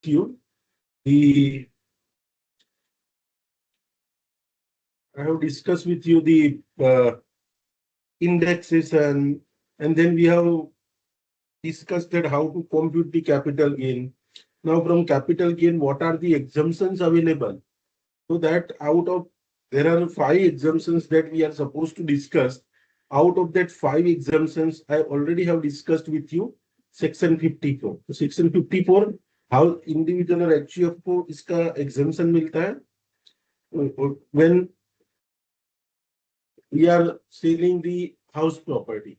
you the I have discussed with you the indexes and then we have discussed that how to compute the capital gain. Now from capital gain, what are the exemptions available? So that out of there are 5 exemptions that we are supposed to discuss. Out of that 5 exemptions, I already have discussed with you section 54. तो section 54 how individual और HUF को इसका exemption मिलता है when we are selling the house property.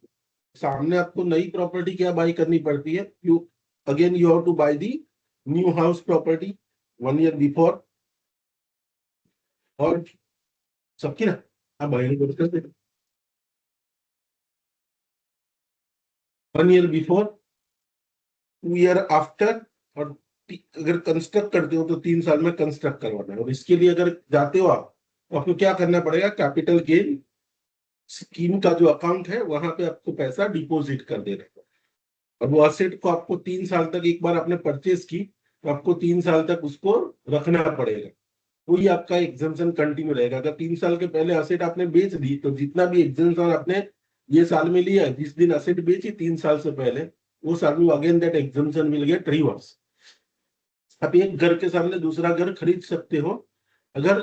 सामने आपको नई property क्या बाई करनी पड़ती है? You again you have to buy the new house property 1 year before और सबकी ना आप बाय नहीं करते 1 year बिफोर 2 year आफ्टर और अगर कंस्ट्रक्ट करते हो तो 3 साल में कंस्ट्रक्ट करवाना है और इसके लिए अगर जाते हो आप तो आपको क्या करना पड़ेगा? कैपिटल गेन स्कीम का जो अकाउंट है वहां पे आपको पैसा डिपॉजिट कर देना है और वो असेट को आपको 3 साल तक एक बार आपने परचेज की तो आपको 3 साल तक उसको रखना पड़ेगा। वही आपका एग्जाम्पशन कंटिन्यू रहेगा। अगर 3 साल के पहले असेट आपने बेच दी तो जितना भी एग्जाम्पशन आपने ये साल में लिया है, जिस दिन असेट बेची 3 साल से पहले, वो साल में again that exemption will get reverse. आप एक घर के सामने दूसरा घर खरीद सकते हो। अगर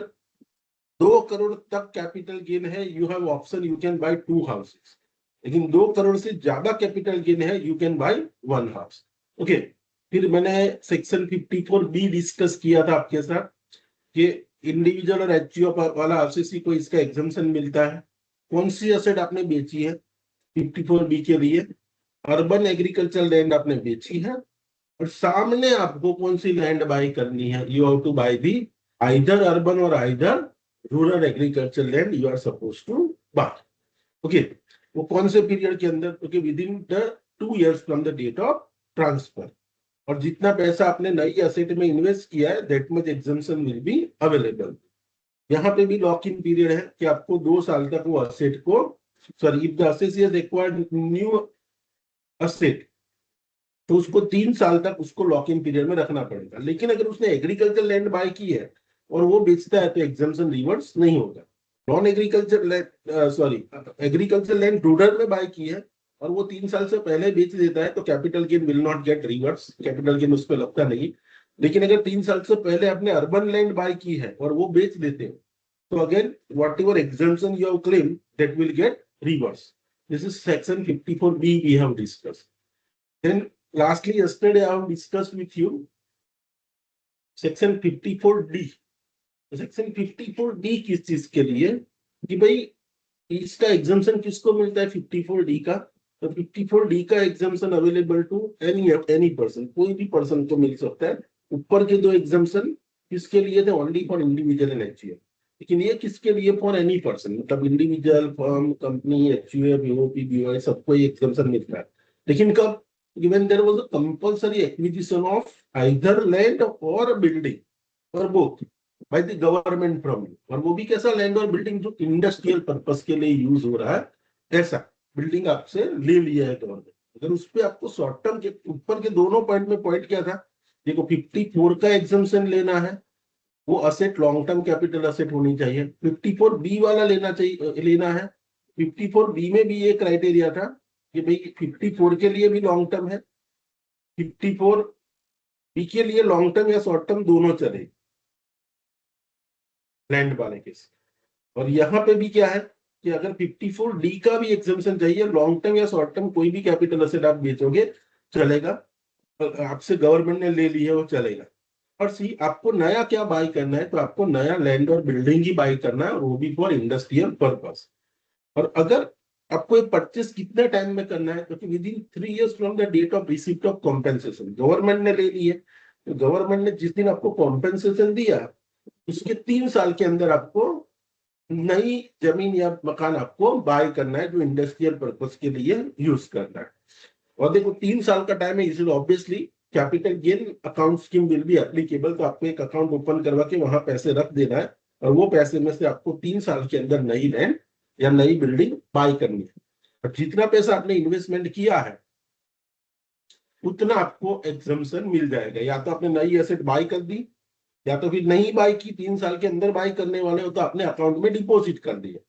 2 करोड़ तक कैपिटल गेन है, you have option, you can bye 2 houses. लेकिन 2 करोड़ से ज्यादा कैपिटल गेन है, you can bye 1 house. Okay, फिर मैंने सेक्शन 54B डिस्कस किया था आपके साथ कि इंडिविजुअल और HUF वाला आरसीसी को इसका एग्जम्पशन मिलता है। कौन सी एसेट आपने बेची है 54B के लिए? अर्बन एग्रीकल्चर लैंड आपने बेची है और सामने आपको कौन सी लैंड बाय करनी है? You have to buy the either urban और either rural agriculture land you are suppose to buy. Okay, वो कौन से पीरियड के अंदर? Okay, within the 2 years from the date of transfer. और जितना पैसा आपने नई एसेट में इन्वेस्ट किया है that much exemption will be available. यहाँ पे भी लॉक इन पीरियड है कि आपको 2 साल तक वो असेट को, sorry, if the asset is acquired new asset तो उसको 3 साल तक उसको लॉक इन पीरियड में रखना पड़ेगा। लेकिन अगर उसने एग्रीकल्चर लैंड बाय की है और वो बेचता है तो एग्जम्पशन रिवर्स नहीं होगा। Non agriculture land, sorry, agriculture land rural में बाय की है और वो 3 साल से पहले बेच देता है तो capital gain will not gate reverse, capital gain उस पर लगता नहीं। लेकिन अगर 3 साल से पहले आपने अर्बन लैंड बाय की है और वो बेच देते हो तो again whatever exemption you have claim that will get reverse. This is section 54B we have discussed. Then lastly yesterday I have discussed with you section 54D। सेक्शन 54D किस चीज के लिए? कि भाई इसका एग्जम्पशन किसको मिलता है 54D का? तो 54D का exemption available to any person, कोई भी पर्सन को मिल सकता है। ऊपर के 2 एग्जम्पशन किसके लिए थे? Only for individual and HUF। लेकिन ये किसके लिए? फॉर एनी पर्सन, मतलब individual, firm, company, HUF, BOP, BOI सबको ये एग्जम्पशन मिलता है। लेकिन कब? when there was a compulsory acquisition of either land or building or both by the government from you। और वो भी कैसा? लैंड और बिल्डिंग जो इंडस्ट्रियल पर्पस के लिए यूज हो रहा है, ऐसा बिल्डिंग आपसे ले लिया है गवर्नमेंट। अगर उस पर आपको शॉर्ट टर्म के ऊपर के दोनों पॉइंट में पॉइंट क्या था? देखो, 54 का एग्जम्पशन लेना है, वो asset long term capital asset होनी चाहिए। 54B वाला लेना है। 54B में भी ये क्राइटेरिया था कि भाई 54 के लिए भी लॉन्ग टर्म है, 54B के लिए लॉन्ग टर्म या शॉर्ट टर्म दोनों चले लैंड वाले के। और यहाँ पे भी क्या है कि अगर 54D का भी एग्जम्पशन चाहिए, लॉन्ग टर्म या शॉर्ट टर्म कोई भी कैपिटल असेट आप बेचोगे चलेगा, आपसे गवर्नमेंट ने ले ली है वो चलेगा। और सी आपको नया क्या बाय करना है? तो आपको नया लैंड और बिल्डिंग ही बाय करना है, वो भी फॉर इंडस्ट्रियल पर्पस। और अगर आपको ये परचेस कितने टाइम में करना है? क्योंकि within 3 years from the date of receipt of compensation. Government ने ले ली है तो गवर्नमेंट ने जिस दिन आपको कॉम्पेंसेशन दिया उसके 3 साल के अंदर आपको नई जमीन या मकान आपको बाय करना है जो इंडस्ट्रियल पर्पस के लिए यूज करना है। और देखो 3 साल का टाइम है, इसलिए obviously capital gain account scheme will be applicable. तो आपको एक अकाउंट ओपन करवा के वहां पैसे रख देना है और वो पैसे में से आपको 3 साल के अंदर नई लैंड या नई बिल्डिंग बाय करनी है। और जितना पैसा आपने इन्वेस्टमेंट किया है उतना आपको एग्जम्पशन मिल जाएगा। या तो आपने नई एसेट बाय कर दी, या तो फिर नहीं बाय की, 3 साल के अंदर बाय करने वाले हो तो अपने अकाउंट में डिपॉजिट कर दिया।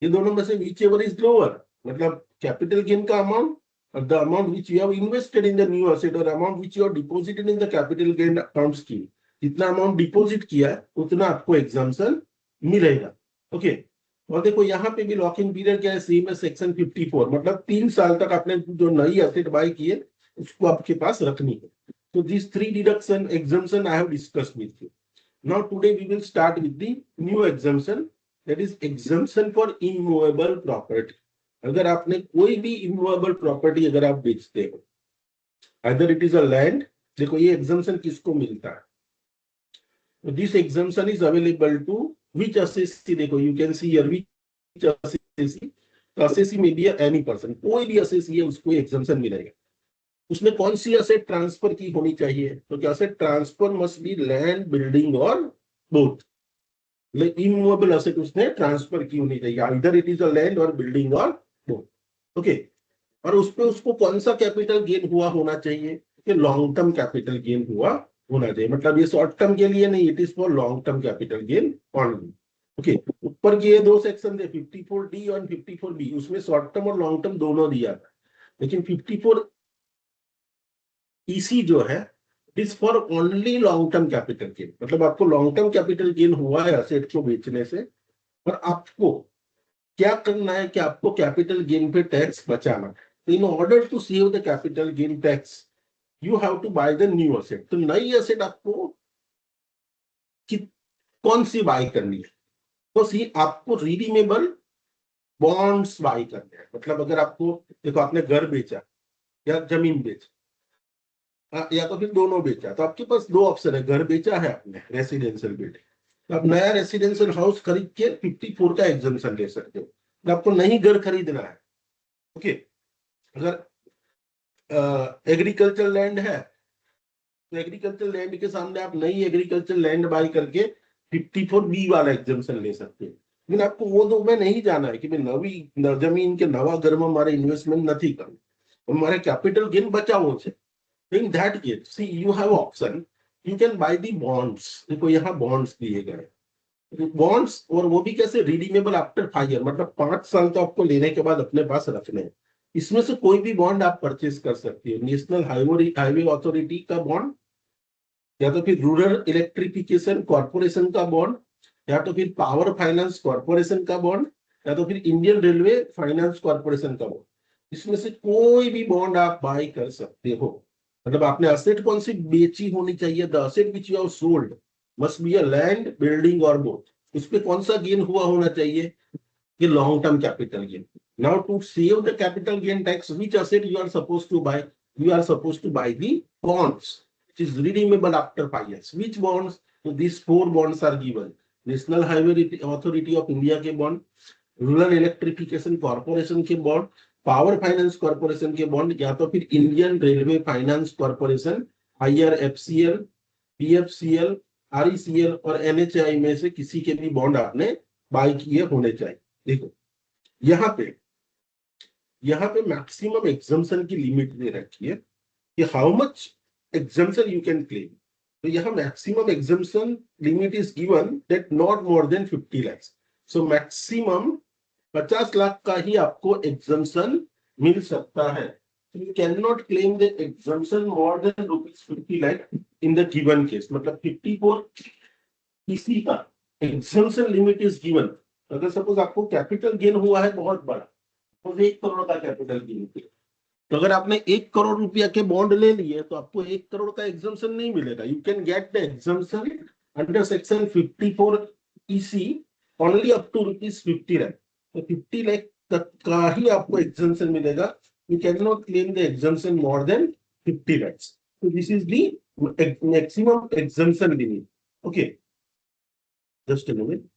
ये दोनों में से विच एवर इज लोअर, मतलब कैपिटल गेन का अमाउंट और the amount which you have invested in the new asset और amount which you have deposited in the capital gain account scheme, जितना अमाउंट डिपॉजिट किया है उतना आपको एग्जाम्पशन मिलेगा। ओके। और देखो यहाँ पे भी लॉक इन पीरियड क्या है, सेम है सेक्शन 54, मतलब 3 साल तक आपने जो नई एसेट बाय की है उसको आपके पास रखनी है। तो this 3 deduction exemption I have discussed with you. Now today we will start with the new exemption, that is exemption for immovable property। अगर आपने कोई भी immovable property अगर आप बेचते हो, either it is a land, देखो ये exemption किसको मिलता है, this exemption is available to which assessee, देखो you can see here which assessee, assessee may be any person, कोई भी assessee है उसको exemption मिलेगा। उसमें कौन सी असेट ट्रांसफर की होनी चाहिए, तो क्या asset transfer must be land building और बोथ, इमूवेबल असेट उसने ट्रांसफर की होनी चाहिए, either it is a land और बिल्डिंग और बोथ। ओके। और उस पे उसको कौन सा कैपिटल गेन हुआ होना चाहिए, कि लॉन्ग टर्म कैपिटल गेन हुआ होना चाहिए, मतलब ये शॉर्ट टर्म के लिए नहीं, it is for long term capital gain only. Okay. ऊपर के ये 2 सेक्शन थे 54D और 54B, उसमें शॉर्ट टर्म और लॉन्ग टर्म दोनों दिया था, लेकिन 54 EC जो है is for only long term capital gain, मतलब आपको लॉन्ग टर्म कैपिटल गेन हुआ है एसेट को बेचने से, और आपको क्या करना है कि आपको कैपिटल गेन पे टैक्स बचाना है। In order to save the capital gain tax you have to buy the new asset. तो नई एसेट आपको कौन सी बाय करनी है, तो सी आपको रिडीमेबल बॉन्ड्स बाय करने हैं। मतलब अगर आपको देखो आपने घर बेचा या जमीन बेचा, या तो फिर दोनों बेचा, तो आपके पास 2 ऑप्शन है, घर बेचा है आपने रेसिडेंशियल बिल्डिंग, तो आप नया रेसिडेंशियल हाउस खरीद के 54 का एग्जम्पशन ले सकते हो। तो आपको नहीं घर खरीदना है, ओके। अगर एग्रीकल्चर लैंड है तो एग्रीकल्चर लैंड के सामने आप नई एग्रीकल्चर लैंड बाय करके 54B वाला एग्जम्पशन ले सकते हैं। लेकिन आपको वो दो में नहीं जाना है कि मैं नवी जमीन के नवा घर में हमारे इन्वेस्टमेंट नहीं करूँ, हमारे कैपिटल गेन बचाओ છે। In that case, see you have option, you can buy the bonds। देखो यहाँ bonds दिए गए, bonds, और वो भी कैसे, रिडीमेबल आफ्टर 5 ईयर, मतलब 5 साल तो आपको लेने के बाद अपने पास रखने हैं। इसमें से कोई भी बॉन्ड आप परचेज कर सकते हो, नेशनल हाईवे अथॉरिटी का बॉन्ड, या तो फिर रूरल इलेक्ट्रिफिकेशन कॉर्पोरेशन का बॉन्ड, या तो फिर पावर फाइनेंस कॉर्पोरेशन का बॉन्ड, या तो फिर इंडियन रेलवे फाइनेंस कॉर्पोरेशन का बॉन्ड। इसमें से कोई भी बॉन्ड आप बाय कर सकते हो। मतलब आपने असेट कौन सी बेची होनी चाहिए, the asset which you have sold must be a land building और बोथ। उस पे कौन सा गेन हुआ होना चाहिए, कि long term capital gain. Now to save the capital gain tax, which asset you are suppose to buy, you are supposed to buy the bonds which is redeemable after 5 years। which bonds, so these 4 bonds are given, national highway authority of India के bond, rural electrification corporation के bond, power finance corporation के bond, या तो फिर Indian railway finance corporation, IRFCL, PFCL, RECL और NHAI में से किसी के भी बॉन्ड आपने बाय किए होने चाहिए। देखो यहाँ पे मैक्सिमम एग्जम्पशन की लिमिट दे रखी है कि how much exemption you can claim. तो यहाँ maximum exemption limit is given that not more than 50 lakh. So maximum 50 lakh का ही आपको एग्जम्पशन मिल सकता है। You can not claim the exemption more than ₹50 lakh in the given case. मतलब 54 किसी का एग्जम्पशन लिमिट इज गिवन। अगर सपोज आपको कैपिटल गेन हुआ है बहुत बड़ा, तो 1 करोड़ का कैपिटल गेन, तो अगर आपने 1 करोड़ रुपया के बॉन्ड ले लिए तो आपको 1 करोड़ का एग्जम्पशन नहीं मिलेगा। You can get the exemption under section 54 EC only up to ₹50 lakh. तो 50 लाख तक का ही आपको एग्जम्पशन मिलेगा। You can not claim the exemption more than 50 lakh. तो this is the maximum exemption limit. Okay, just a minute.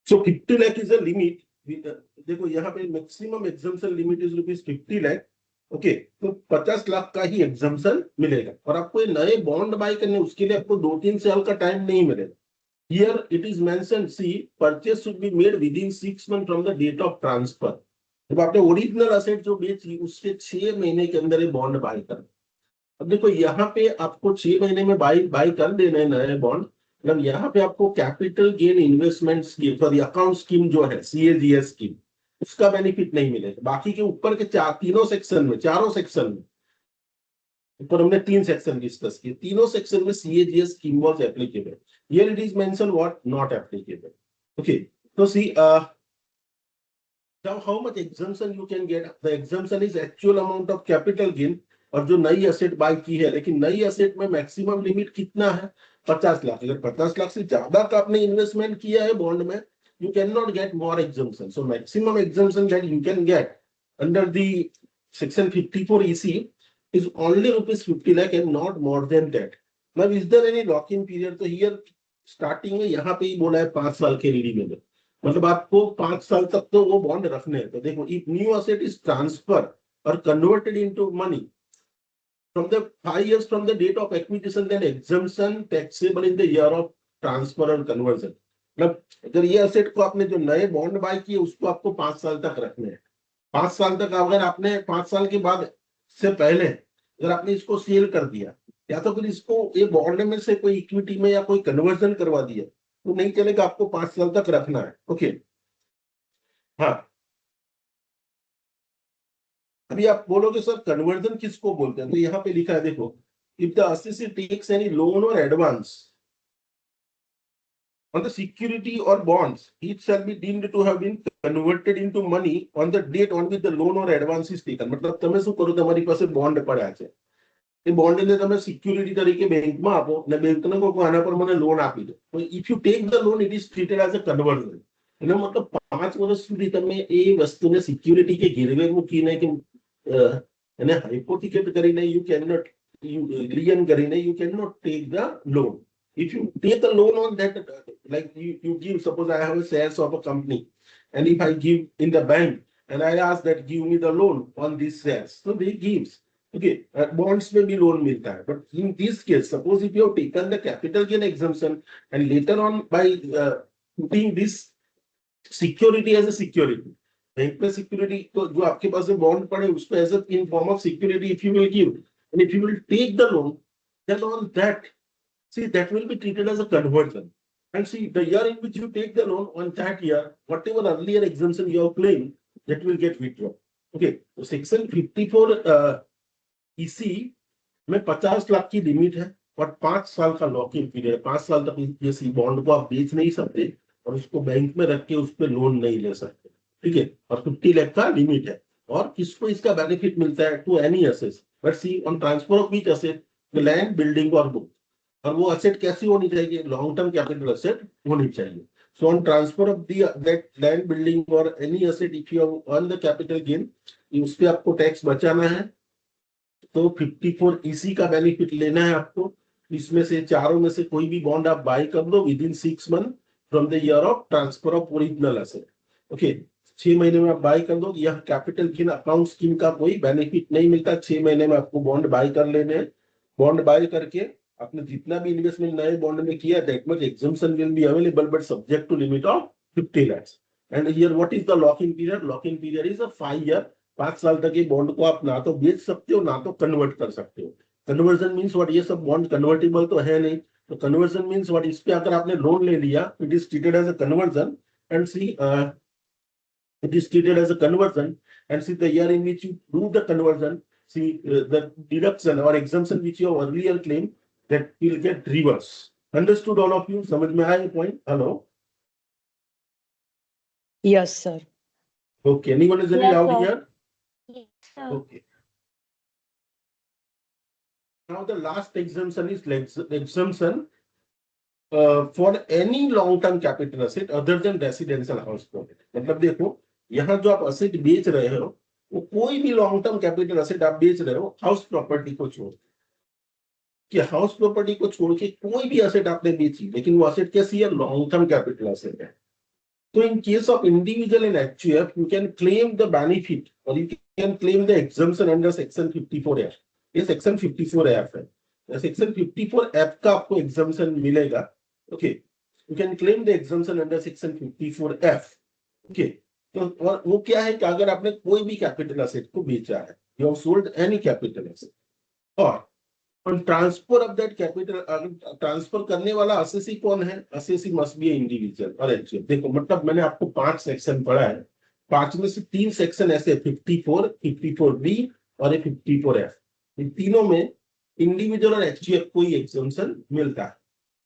So 50 lakh is a limit। देखो यहाँ पे maximum exemption limit is ₹50 lakh. Okay, तो 50 लाख का ही एग्जम्पशन मिलेगा। और आपको ये नए बॉन्ड बाय करने, उसके लिए आपको 2-3 साल का टाइम नहीं मिलेगा। Here it is mentioned, see, purchase should be made within 6 months from the date of transfer. जब आपने ओरिजिनल असेट जो बेची उसके 6 महीने के अंदर ये बॉन्ड बाय कर। अब देखो यहाँ पे आपको 6 महीने में बाय बाय कर देना है नए बॉन्ड, मतलब यहाँ पे आपको capital gain investment scheme sorry account scheme जो है सीएजीएस स्कीम, उसका बेनिफिट नहीं मिलेगा। बाकी के ऊपर के चारों सेक्शन में ऊपर हमने 3 सेक्शन डिस्कस किए, तीनों सेक्शन में CAGS scheme was applicable. Here it is mention what not applicable. Okay, तो see now how much exemption you can get? The exemption is actual amount of capital gain, और जो नई asset bye की है, लेकिन नई asset में maximum limit कितना है? 50 लाख। अगर 50 लाख से ज्यादा का आपने इन्वेस्टमेंट किया है बॉन्ड में, you cannot get more exemption. So maximum exemption that you can get under the section 54 EC is only rupees 50 lakh and not more than that. Now is there any lock-in period? तो here starting में यहाँ पे ही बोला है 5 साल के redeemable, मतलब आपको 5 साल तक तो वो बॉन्ड रखने हैं। तो देखो, if new asset is transfer और converted into money from the 5 years from the date of acquisition, then exemption taxable in the year of transfer or conversion. मतलब अगर ये असेट को आपने जो नए बॉन्ड बाय किए उसको आपको 5 साल तक रखने हैं। 5 साल तक अगर आपने 5 साल के बाद से पहले अगर आपने इसको सेल कर दिया या तो फिर इसको ये बॉन्ड में से कोई इक्विटी में या कोई कन्वर्जन करवा दिया तो नहीं चलेगा, आपको 5 साल तक रखना है। ओके, हाँ। अभी आप बोलोगे सर कन्वर्जन किसको बोलते हैं, तो यहाँ पे लिखा है देखो, if the assessee takes any loan और advance on the security or bonds, each shall be deemed to have been converted into money on the date on which the loan or advance is taken. मतलब તમે શું કરો, તમારી પાસે bond પડ્યા છે, a bond ને તમે સિક્યુરિટી તરીકે બેંકમાં આપો ને બેંકને કહો આના પર મને લોન આપી દો, તો if you take the loan it is treated as a conversion. એનો મતલબ 5 વર્ષ સુધી તમે એ વસ્તુને સિક્યુરિટી કે ગીરવે મૂકીને કે એને હાઇપોથેકેટ કરીને you can not you lien કરીને you can not take the loan. if you take a loan on that, like you give, suppose I have a shares of a company and if I give in the bank and I ask that give me the loan on these shares, so they gives, okay, bonds में भी loan मिलता है, but in this case suppose if you have taken the capital gain exemption and later on by putting this security as a security, bank में security तो जो आपके पास bond पड़े उसको as a in form of security if you will give and if you will take the loan, then on that, see, that will be treated as a conversion. And see, the year in which you take the loan, on that year, whatever earlier exemption you have claimed, that will get withdrawn. Okay, so section 54 EC में 50 लाख की limit है और 5 साल का locking period है। 5 साल तक इस बॉन्ड को आप बेच नहीं सकते और उसको बैंक में रख के उस पर लोन नहीं ले सकते, ठीक है। और 50 लाख का लिमिट है। और किसको इसका बेनिफिट मिलता है? To any asset, but see on transfer of which asset, the land, building और बुक। और वो असेट कैसी होनी चाहिए? लॉन्ग टर्म कैपिटल असेट होनी चाहिए। So on transfer of that land, building और any asset if you have earn the capital gain, उस पे आपको टैक्स बचाना है। तो 54 इसी का बेनिफिट लेना है आपको। इसमें से चारों में से कोई भी बॉन्ड आप बाय कर दो with in 6 month from the year of transfer of original asset. Okay, 6 महीने में आप बाय कर दो। यह कैपिटल गेन अकाउंट स्कीम का कोई बेनिफिट नहीं मिलता। 6 महीने में आपको बॉन्ड बाय कर लेने हैं। बॉन्ड बाय करके आपने जितना भी इन्वेस्टमेंट नए बॉन्ड में किया that much exemption will be available but subject to limit of 50 lakhs। And here what is the locking period? Locking period is a 5 year. 5 साल तक ये बॉन्ड को आप ना तो बेच सकते हो ना तो कन्वर्ट कर सकते हो। Conversion means what? ये सब बॉन्ड कन्वर्टेबल तो है नहीं, तो कन्वर्जन मीन्स व्हाट? इस पे अगर आपने लोन ले लिया it is treated as a conversion and see it is treated as a conversion, and see the year in which you do the conversion, see the deduction or exemption which you have earlier claimed that will get reverse। Understood all of you? समझ में आया point? Hello? Yes, sir. Okay, anyone is any Yes, doubt sir. here? Yes, sir. Okay, now the last exemption is exemption for any long term capital asset other than residential house property। मतलब देखो, यहाँ जो आप asset बेच रहे हो वो कोई भी लॉन्ग टर्म कैपिटल असेट आप बेच रहे हो हाउस प्रॉपर्टी को छोड़ कि हाउस प्रॉपर्टी को छोड़ के कोई भी असेट आपने बेची, लेकिन वो असेट कैसी है? लॉन्ग टर्म कैपिटल असेट है। तो in case of individual and HUF you can claim the benefit और you can claim the exemption under section 54F। ये सेक्शन 54F है। सेक्शन 54F का आपको एग्जम्पशन मिलेगा। Okay, you can claim the exemption under section 54F। Okay, तो और वो क्या है कि अगर आपने कोई भी कैपिटल असेट को बेचा है, you have sold any capital asset, और on transfer of that capital, transfer करने वाला असेसी कौन है? असेसी मस्ट बी इंडिविजुअल और एक्चुअल। देखो मतलब मैंने आपको 5 सेक्शन पढ़ा है, 5 में से 3 सेक्शन ऐसे 54, 54B और 54F, इन तीनों में इंडिविजुअल और एक्चुअल कोई एग्जम्पशन मिलता है,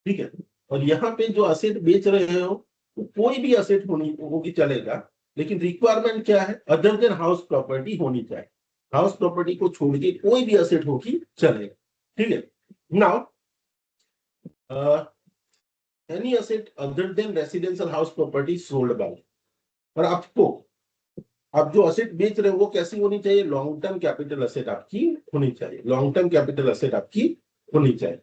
ठीक है। और यहाँ पे जो असेट बेच रहे हो तो कोई भी असेट होगी चलेगा, लेकिन रिक्वायरमेंट क्या है? अदर देन हाउस प्रॉपर्टी होनी चाहिए। हाउस प्रॉपर्टी को छोड़ के कोई भी असेट होगी चलेगा, ठीक है। Now any asset other than residential house property sold by, और आपको आप जो असेट बेच रहे हो वो कैसी होनी चाहिए? लॉन्ग टर्म कैपिटल असेट आपकी होनी चाहिए, लॉन्ग टर्म कैपिटल असेट आपकी होनी चाहिए,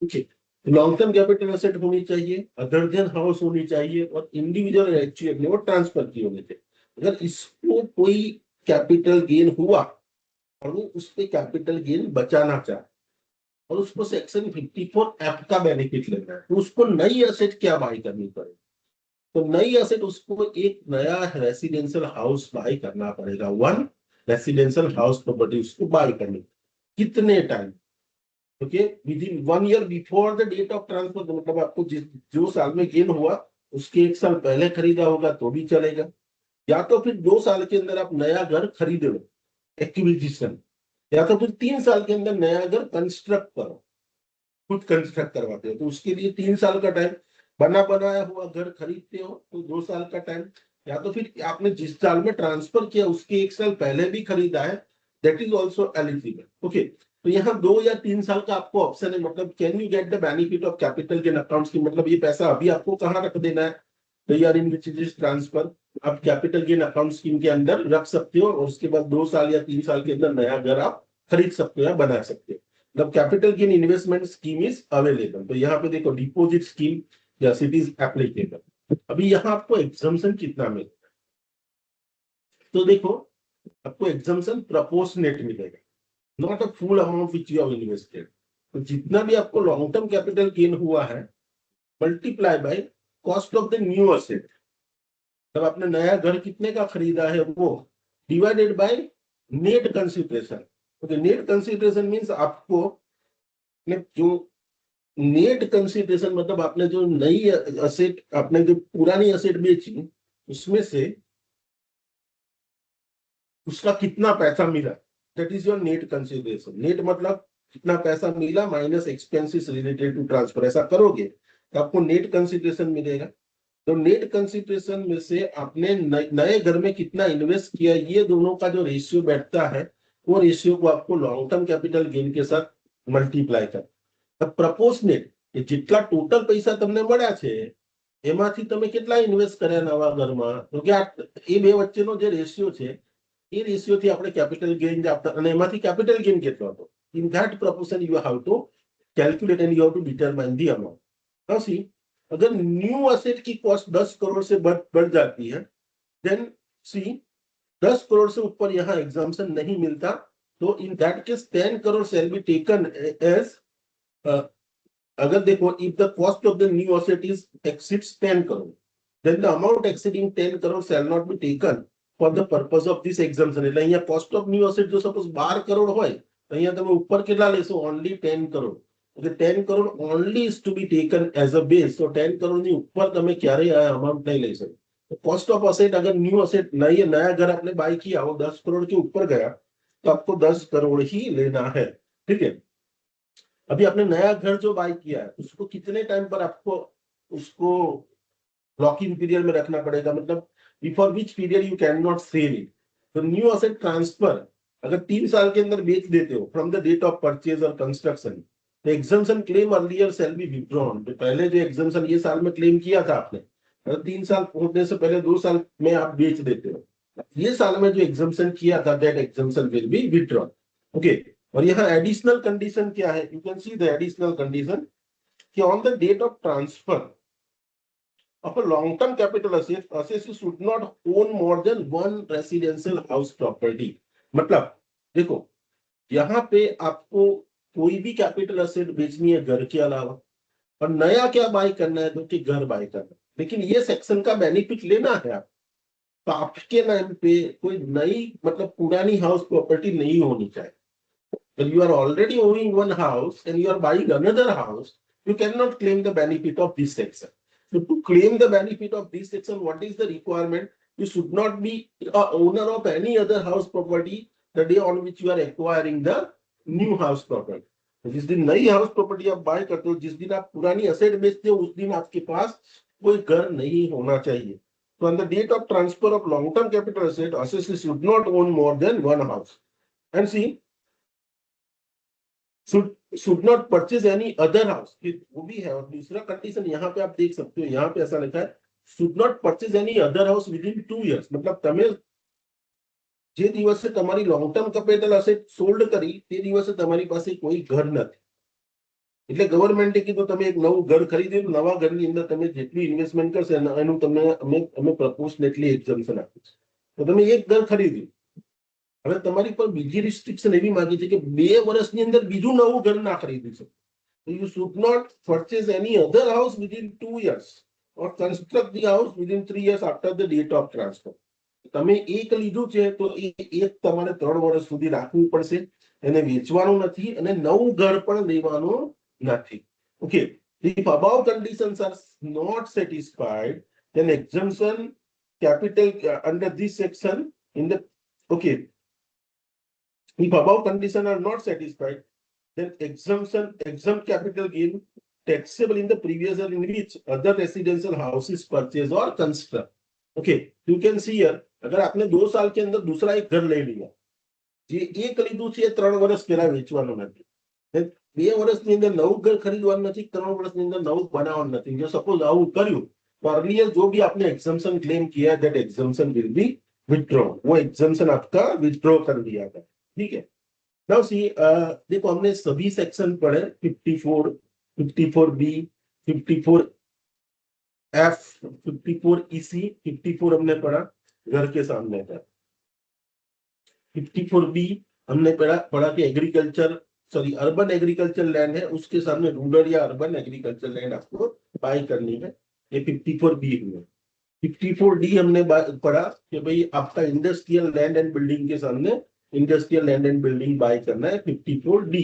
ठीक है। लॉन्ग टर्म कैपिटल असेट होनी चाहिए, अदर देन हाउस होनी चाहिए, और इंडिविजुअल एक्चुअल वो ट्रांसफर की होनी चाहिए। अगर इसको कोई कैपिटल गेन हुआ और वो उस पर कैपिटल गेन बचाना चाहे और उसको सेक्शन 54F का बेनिफिट लेना है, तो उसको नई असेट क्या बाय करनी पड़ेगी? तो नई असेट उसको एक नया रेसिडेंशियल हाउस बाय करना पड़ेगा, वन रेसिडेंशियल हाउस प्रॉपर्टी उसको बाय करनी। कितने time? Okay, within 1 year before the date of transfer, मतलब आपको जो साल में गेन हुआ उसके 1 साल पहले खरीदा होगा तो भी चलेगा, या तो फिर 2 साल के अंदर आप नया घर खरीद लो, एक्विजिशन, या तो फिर 3 साल के अंदर नया घर कंस्ट्रक्ट करो, खुद कंस्ट्रक्ट करवाते हो तो उसके लिए 3 साल का टाइम, बना बनाया हुआ घर खरीदते हो तो 2 साल का टाइम, या तो फिर आपने जिस साल में ट्रांसफर किया उसके 1 साल पहले भी खरीदा है, that is also eligible. Okay, तो यहाँ 2 या 3 साल का आपको ऑप्शन है, मतलब can you get the benefit of capital gain accounts की, मतलब ये पैसा अभी आपको कहाँ रख देना है? इन विच इज ट्रांसफर, आप कैपिटल गेन अकाउंट स्कीम के अंदर रख सकते हो, और उसके बाद 2 साल या 3 साल के अंदर नया घर आप खरीद सकते हो या बना सकते हो। मतलब capital gain investment scheme is available. तो यहाँ पे देखो डिपॉजिट स्कीम या इट इज एप्लीकेबल। अभी यहाँ आपको एग्जम्पशन कितना मिलेगा? तो देखो आपको एग्जम्पशन प्रोपोर्शनेट मिलेगा, not a full amount which you have invested. तो जितना भी आपको लॉन्ग टर्म कैपिटल गेन हुआ है multiply by cost of the new asset, तब आपने नया घर कितने का खरीदा है वो divided by net consideration. Okay, net consideration means आपको जो नेट कंसिडरेशन, मतलब आपने जो नई असेट, आपने जो पुरानी असेट बेची उसमें से उसका कितना पैसा मिला, that is your net consideration. Net मतलब कितना पैसा मिला minus expenses related to transfer, ऐसा करोगे तो आपको नेट कंसिडरेशन मिलेगा। तो नेट कंसिडरेशन में से आपने नए घर में कितना इन्वेस्ट किया, ये दोनों का जो रेशियो बैठता है वो रेशियो को आपको लॉन्ग टर्म कैपिटल गेन के साथ मल्टीप्लाई कर। प्रपोर्शनेट કે જેટલા ટોટલ પૈસા તમને મળ્યા છે એમાંથી તમે કેટલા ઇન્વેસ્ટ કર્યા નવા ઘરમાં, તો કે એ બે વચ્ચેનો જે રેશિયો છે એ રેશિયોથી આપણે કેપિટલ ગેઇન અને એમાંથી કેપિટલ ગેઇન કેટલો હતો, in that proportion you have to calculate and you have to determine the amount. Now see, अगर न्यू असेट की कॉस्ट 10 करोड़ से बढ़ जाती है, देन सी 10 करोड़ से ऊपर यहाँ एग्जाम्पशन नहीं मिलता, तो in that case 10 crore shall be taken as, अगर देखो if the cost of the new asset is exceeds 10 crore, then the amount exceeding 10 crore shall not be taken for the purpose of this exemption। એટલે અહીંયા cost of new asset જો suppose 12 crore હોય તો અહીંયા તમે ઉપર કેટલા લેશો? only 10 કરોડ। એટલે 10 crore only is to be taken as a base, તો 10 કરોડ ની ઉપર તમે ક્યારે આ amount નહીં લઈ શકો। तो cost of asset, अगर न्यू असेट नया घर आपने बाय किया वो 10 करोड़ के ऊपर गया तो आपको 10 करोड़ ही लेना है, ठीक है। अभी आपने नया घर जो बाय किया है उसको कितने टाइम पर आपको उसको लॉकिंग पीरियड में रखना पड़ेगा, मतलब before which period you can not sell it. तो न्यू असेट ट्रांसफर अगर 3 साल के अंदर बेच देते हो from the date of purchase और कंस्ट्रक्शन, तो exemption claim earlier shall be withdrawn. तो पहले जो एग्जम्पशन ये साल में क्लेम किया था आपने, अगर 3 साल होने से पहले 2 साल में आप बेच देते हो, ये साल में जो एग्जम्पशन किया था that exemption will be withdrawn. Okay, और यहाँ एडिशनल कंडीशन क्या है? You can see the additional condition कि on the date of transfer of a long-term capital asset, assessee should not own more than one residential house property। मतलब देखो यहाँ पे आपको कोई भी कैपिटल असेट बेचनी है घर के अलावा, और नया क्या बाय करना है, जो कि घर बाय करना है। लेकिन ये सेक्शन का बेनिफिट लेना है आप, तो आपके नाम पे कोई नई मतलब पुरानी हाउस प्रॉपर्टी नहीं होनी चाहिए। When you are already owning one house and you are buying another house, you cannot claim the benefit of this section. So to claim the benefit of this section, what is the requirement? You should not be a owner of any other house property the day on which you are acquiring the new house property. तो जिस दिन नई house property आप bye करते हो, जिस दिन आप पुरानी असेट बेचते हो, उस दिन आपके पास कोई घर नहीं होना चाहिए। So on the date of transfer of long-term capital asset, assessor should not own more than one house. And see, should not purchase any other house, वो भी है। और दूसरा कंडीशन यहाँ पे आप देख सकते हो, यहाँ पे ऐसा लिखा है should not purchase any other house with in 2 years। मतलब તમે જે દિવસે તમારી long term capital asset sold કરી તે દિવસે તમારી પાસે કોઈ ઘર નથી। એટલે ગવર્મેન્ટે કીધું તમે એક નવું ઘર ખરીદ્યું, નવા ઘરની અંદર તમે જેટલી ઇન્વેસ્ટમેન્ટ કરશે એનું તમને અમે પ્રપોર્શનેટલી એક્ઝમ્પશન આપીશું। તો તમે એક ઘર ખરીદ્યું, હવે તમારી પર બીજી રિસ્ટ્રિક્શન એવી માંગી છે કે 2 વર્ષની અંદર બીજું નવું ઘર ના ખરીદી શકો। You should not purchase any other house within 2 years or construct the house within 3 years after the date of transfer. તમે એક લીધું છે તો એ એક તમારે 3 વર્ષ સુધી રાખવું પડશે, એને વેચવાનું નથી અને નવું ઘર પણ લેવાનું નથી। Okay, if above conditions are not satisfied, then exemption capital under this section in the okay, if above conditions are not satisfied, then exempt capital gain taxable in the previous year in which other residential houses purchase or construct. Okay, you can see here, अगर आपने 2 साल के अंदर दूसरा एक घर ले लिया, જે એક લીધું છે 3 વર્ષ પહેલા વેચવાનું નથી, 2 વર્ષની અંદર નવું ઘર ખરીદવાનું નથી, 3 વર્ષની અંદર નવું બનાવવાનું નથી। જો સપોઝ આવું કર્યું તો अर्लियर जो भी आपने एग्जम्पशन क्लेम किया, that exemption will be withdrawn. वो एग्जम्पशन आपका विथड्रॉ कर दिया था। ठीक है, नाउ सी, देखो हमने सभी सेक्शन पढ़े, 54, 54B, 54F, 54EC, 54 हमने पढ़ा घर के सामने का। 54B हमने पढ़ा कि agriculture sorry urban agriculture land है, उसके सामने रूरल या अर्बन एग्रीकल्चर लैंड आपको बाय करनी है, ये 54B हुआ। 54D हमने पढ़ा कि भाई आपका इंडस्ट्रियल लैंड एंड बिल्डिंग के सामने industrial land and building bye करना है, 54D।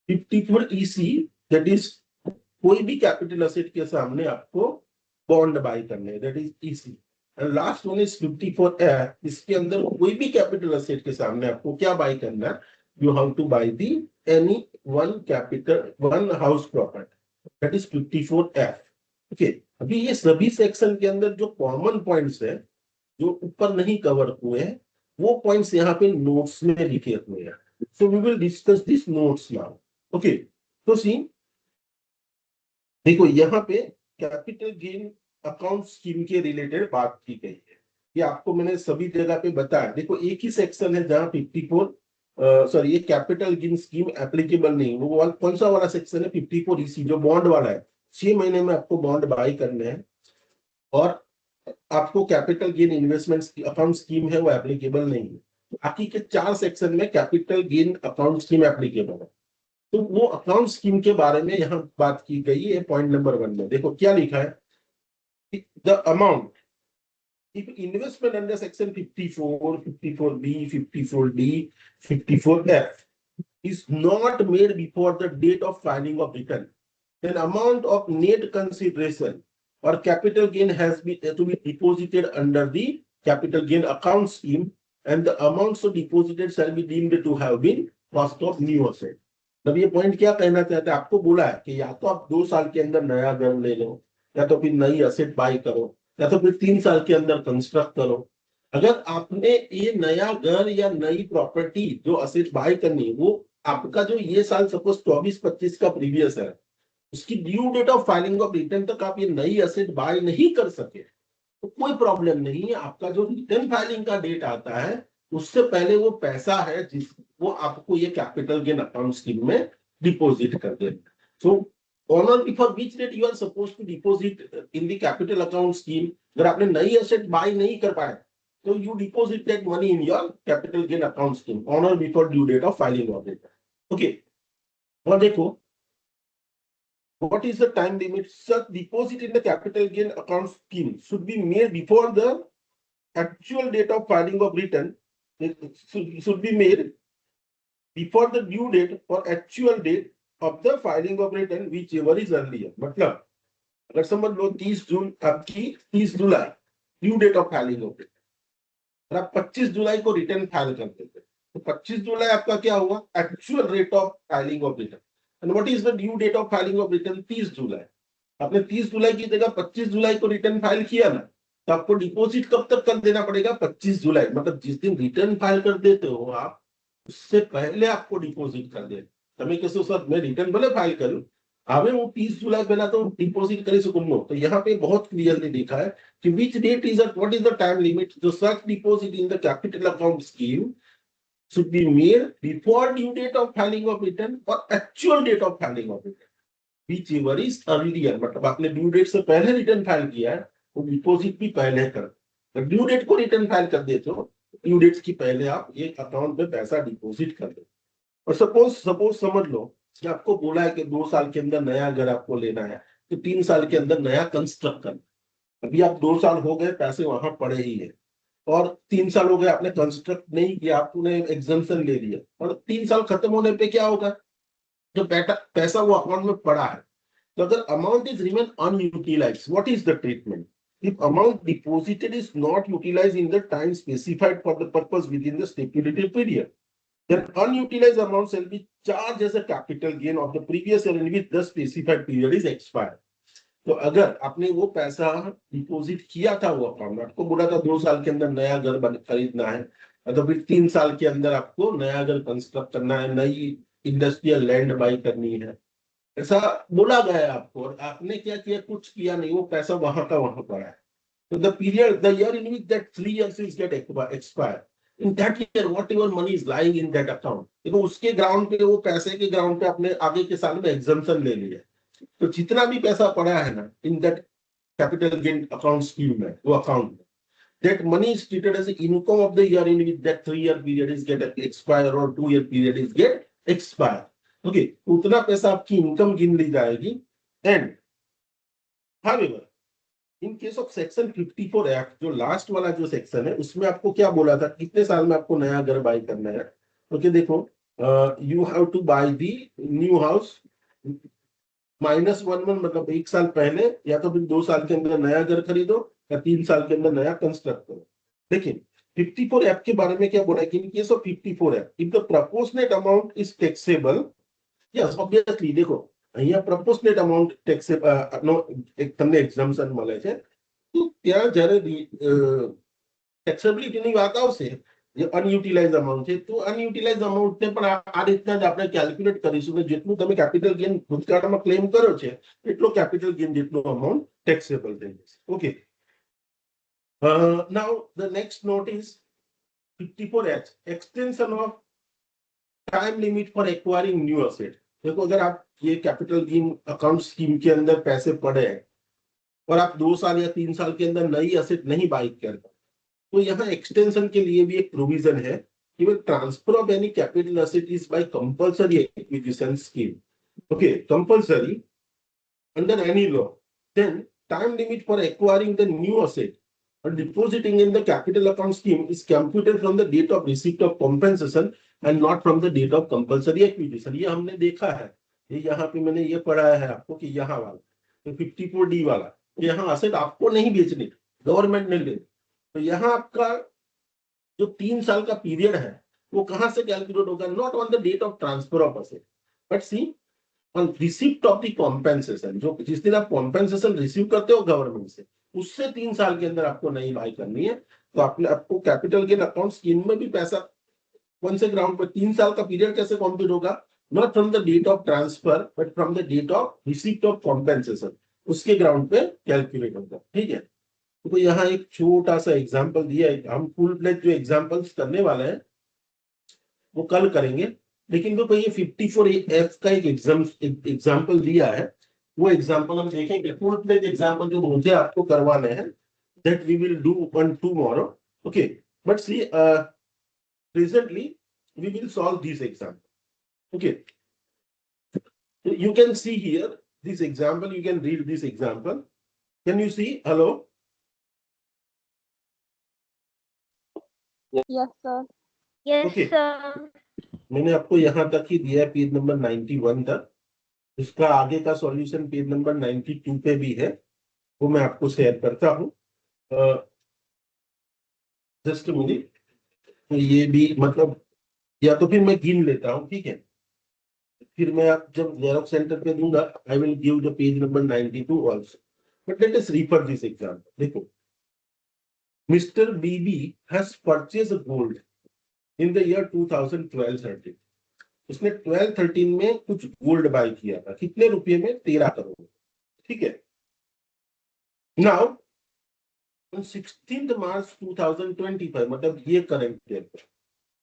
54EC, दैट इज कोई भी कैपिटल असेट के सामने आपको बॉन्ड बाय करने हैं, that is EC. And last one is 54F, इसके अंदर कोई भी कैपिटल असेट के सामने आपको क्या बाय करना है, you have to buy the any one house property, that is 54F। Okay, अभी ये सभी सेक्शन के अंदर जो कॉमन पॉइंट्स है जो ऊपर नहीं कवर हुए हैं, वो पॉइंट्स यहाँ पे नोट्स में लिखे हुए हैं। So we will discuss this notes now. Okay, तो सी देखो यहाँ पे कैपिटल गेन अकाउंट स्कीम के रिलेटेड बात की गई है, ये आपको मैंने सभी जगह पे बताया। देखो एक ही सेक्शन है जहाँ 54 सॉरी ये कैपिटल गेन स्कीम एप्लीकेबल नहीं, वो कौन सा वाला सेक्शन है, 54EC जो बॉन्ड वाला है। 6 महीने में आपको बॉन्ड बाय करने हैं और आपको capital gain investment account scheme है वो एप्लीकेबल नहीं है। बाकी के 4 सेक्शन में capital gain account scheme applicable है। तो वो अकाउंट स्कीम के बारे में यहाँ बात की गई है पॉइंट नंबर 1 में। देखो क्या लिखा है, the amount if investment under section 54, 54B, 54D, 54F is not made before the date of filing of return, then amount of net consideration or capital gain has to be deposited under the capital gain account scheme, and the amounts so deposited shall be deemed to have been cost of new asset। तब ये point क्या कहना चाहते हैं, आपको बोला है कि या तो आप 2 साल के अंदर नया घर ले लो, या तो फिर नई असेट बाय करो, या तो फिर 3 साल के अंदर कंस्ट्रक्ट करो। अगर आपने ये नया घर या नई प्रॉपर्टी जो असेट बाय करनी है, वो आपका जो ये साल सपोज 24-25 का प्रीवियस है, उसकी due date of filing of return तक आप ये नई असेट बाय नहीं कर सके तो कोई प्रॉब्लम नहीं है। आपका जो रिटर्न फाइलिंग का डेट आता है उससे पहले वो पैसा है जिस वो आपको ये कैपिटल गेन अकाउंट स्कीम में डिपॉजिट कर देना। सो ऑन और before which date you are suppose to deposit in the capital account scheme, अगर आपने नई असेट बाय नहीं कर पाए तो you deposit that money in your capital gain account scheme on और before due date of filing of return. Okay, और देखो what is the time limit? Such deposit in the capital gain account scheme should be made before the actual date of filing of return. It should be made before the due date or actual date of the filing of return, whichever is earlier. मतलब अगर समझ लो 30 जून आपकी 30 जुलाई due date of filing of return, और आप 25 जुलाई को return file करते थे, तो 25 जुलाई आपका क्या हुआ? Actual rate of filing of return. And what is the due date of filing of return? 30 जुलाई. आपने 30 जुलाई की जगह 25 जुलाई को रिटर्न फाइल किया ना, तो आपको डिपॉजिट कब तक कर देना पड़ेगा? 25 जुलाई. मतलब जिस दिन रिटर्न फाइल कर देते हो आप, उससे पहले आपको डिपॉजिट कर देना. તમે કહેશો સર मैं रिटर्न भले फाइल करूं, हमें वो 30 जुलाई पहला तो डिपॉजिट કરી શકું નો. तो यहाँ पे बहुत क्लियरली लिखा है कि which date is at what is the time limit the such deposit in the capital account scheme should be made before due date of filing of return or actual date of filing of return, whichever is earlier. मतलब आपने due date से पहले return file किया है, वो deposit भी पहले कर. ड्यू डेट को रिटर्न फाइल कर देते हो, ड्यू डेट की पहले आप एक अकाउंट में पैसा डिपॉजिट कर दो. और सपोज समझ लो कि आपको बोला है कि 2 साल के अंदर नया घर आपको लेना है, तो 3 साल के अंदर नया कंस्ट्रक्ट करना. अभी आप 2 साल हो गए, पैसे वहां पड़े ही है, और 3 साल हो गए आपने कंस्ट्रक्ट नहीं किया, आपने एग्जाम्पशन ले लिया, और 3 साल खत्म होने पे क्या होगा? जो पैसा वो अकाउंट में पड़ा है, तो अगर amount is remain unutilise, what is the treatment? If amount deposited is not utilized in the time specified for the purpose within the stipulated period, then unutilized amount shall be charged as a capital gain of the previous year in which the specified period is expired. तो अगर आपने वो पैसा deposit किया था, वो account आपको बोला था 2 साल के अंदर नया घर खरीदना है, तो फिर 3 साल के अंदर आपको नया घर कंस्ट्रक्ट करना है, नई इंडस्ट्रियल लैंड बाई करनी है, ऐसा बोला गया है आपको, और आपने क्या किया? कुछ किया नहीं, वो पैसा वहां का वहां पड़ा है. तो the period the year in which that 3 years is get expire, in that year what ever money is lying in that account, देखो उसके ग्राउंड पे, वो पैसे के ग्राउंड पे आपने आगे के साल में एग्जाम्पशन ले लिया. तो जितना भी पैसा पड़ा है ना in that capital gain account scheme में, वो अकाउंट में, that money is treated as the income of the year in which that 3 year period is get expire or 2 year period is get expire. Okay, उतना पैसा आपकी income गिन ली जाएगी. And however in case of section 54F, जो last वाला जो section है, उसमें आपको क्या बोला था? कितने साल में आपको नया घर बाई करना है? ओके, देखो, you have to buy the new house -1 मतलब 1 साल पहले, या तो फिर 2 साल के अंदर नया घर खरीदो, या 3 साल के अंदर नया कंस्ट्रक्ट करो. देखिए 54F के बारे में क्या बोला है कि इन case of 54F, if the proportionate amount is taxable, yes obviously देखो અહીંયા પ્રોપોર્શનેટ અમાઉન્ટ ટેક્સ નો એક તમને એક્ઝામ્પશન મળે છે, તો ત્યાં જ્યારે ટેક્સેબિલિટીની વાત આવશે, જે અનયુટિલાઇઝ અમાઉન્ટ છે, તો અનયુટિલાઇઝ અમાઉન્ટને પણ આ રીતના જ આપણે કેલ્ક્યુલેટ કરીશું કે જેટલું તમે કેપિટલ ગેઇન ભૂતકાળમાં ક્લેમ કરો છે, એટલો કેપિટલ ગેઇન જેટલો અમાઉન્ટ ટેક્સેબલ થઈ જશે. Okay, now the next note is 54H, extension of time limit for acquiring new asset. देखो अगर आप ये कैपिटल गेन अकाउंट स्कीम के अंदर पैसे पड़े हैं, और आप 2 साल या 3 साल के अंदर नई एसेट नहीं बाई कर, तो यहाँ एक्सटेंशन के लिए भी एक प्रोविजन है कि transfer of any capital asset is by compulsory acquisition scheme. Okay, compulsory under any law, then time limit for acquiring the new asset और depositing in the capital account scheme is computed from the date of receipt of compensation and not from the date of compulsory acquisition. ये हमने देखा है, ये यहाँ पे मैंने ये पढ़ाया है आपको कि यहाँ वाला तो 54D वाला, यहाँ असेट आपको नहीं बेचने, गवर्नमेंट ने ले. तो यहाँ आपका जो 3 साल का पीरियड है, वो कहां से कैलकुलेट होगा? Not on the date of transfer of asset, but see on receipt of the compensation. जो जिस दिन आप कॉम्पेंसेशन रिसीव करते हो गवर्नमेंट से, उससे 3 साल के अंदर आपको नई बाई करनी है. तो आपको कैपिटल गेन अकाउंट स्कीम में भी पैसा कौन से ग्राउंड पर? 3 साल का पीरियड कैसे कंप्लीट होगा? Not from the date of transfer but from the date of receipt of compensation, उसके ग्राउंड पे कैलकुलेट होगा. ठीक है, तो यहाँ एक छोटा सा एग्जांपल दिया है. हम फुल फ्लेज जो एग्जांपल्स करने वाले हैं वो कल करेंगे, लेकिन तो ये 54F का एक एग्जांपल दिया है, वो एग्जांपल हम देखेंगे. फुल फ्लेज एग्जांपल जो मुझे आपको करवाने हैं, that we will do on tomorrow. Okay, but see presently we will solve this example. Okay, so you can see here this example, you can read this example. Can you see? Hello? Yes, sir. Yes, Okay. sir. मैंने आपको यहाँ तक ही दिया है, page number 91 तक. इसका आगे का सॉल्यूशन पेज नंबर 92 पे भी है, वो मैं आपको शेयर करता हूँ. जस्ट मिनट, ये भी मतलब, या तो फिर मैं गिन लेता हूँ, ठीक है. फिर मैं आप जब जेरोक्स सेंटर पे दूंगा, I will give the page number 92 also. But let us refer this example. देखो, mister BB has purchase gold in the year 2012-13. उसने 12-13 में कुछ गोल्ड बाय किया था. कितने रुपए में? 13 करोड़. ठीक है. नाउ on 16th March 2025, मतलब ये करंट ईयर पे,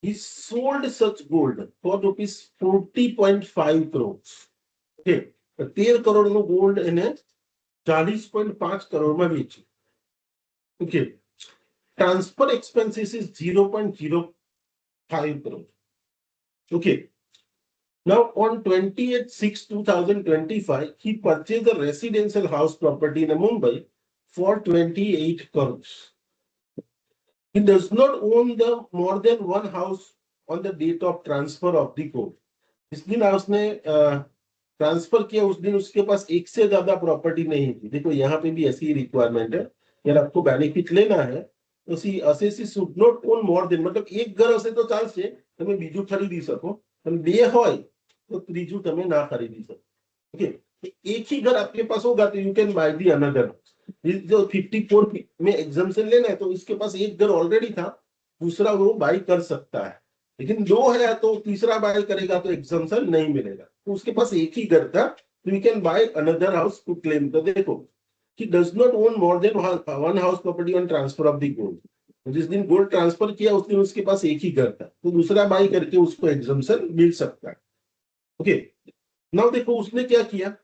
he sold such gold for rupees 40.5 crores. Okay, 13 crore में गोल्ड इन्हें 40.5 करोड़ में बेची. Okay, transfer expenses is 0.05 crore. Okay, now on 28/6/2025, he purchased a residential house property in Mumbai for 28 crores. He does not own the more than one house on the date of transfer of the gold. इस दिन उसने transfer किया, उस दिन उसके पास एक से ज्यादा प्रॉपर्टी नहीं थी. देखो यहाँ पे भी ऐसी रिक्वायरमेंट है, यार आपको बेनिफिट लेना है तो see assessee should not own more than, मतलब एक घर હશે તો ચાલશે, તમે બીજું ખરીદી શકો. પણ બે હોય તો ત્રીજું તમે ના ખરીદી શકો. ओके, एक ही घर आपके पास होगा तो you can by the another. जो 54 में एग्जाम्पशन लेना है तो इसके पास एक घर ऑलरेडी था, दूसरा वो बाय कर सकता है. लेकिन दो है तो तीसरा बाय करेगा तो एग्जाम्पशन नहीं मिलेगा. तो उसके पास एक ही घर था, तो you can buy another house to claim. तो देखो, he does not own more than one house property on transfer of the gold. जिस दिन गोल्ड ट्रांसफर किया उस दिन उसके पास एक ही घर था, तो दूसरा बाय करके उसको एग्जाम्पशन मिल सकता है. ओके, नाउ देखो उसने क्या किया.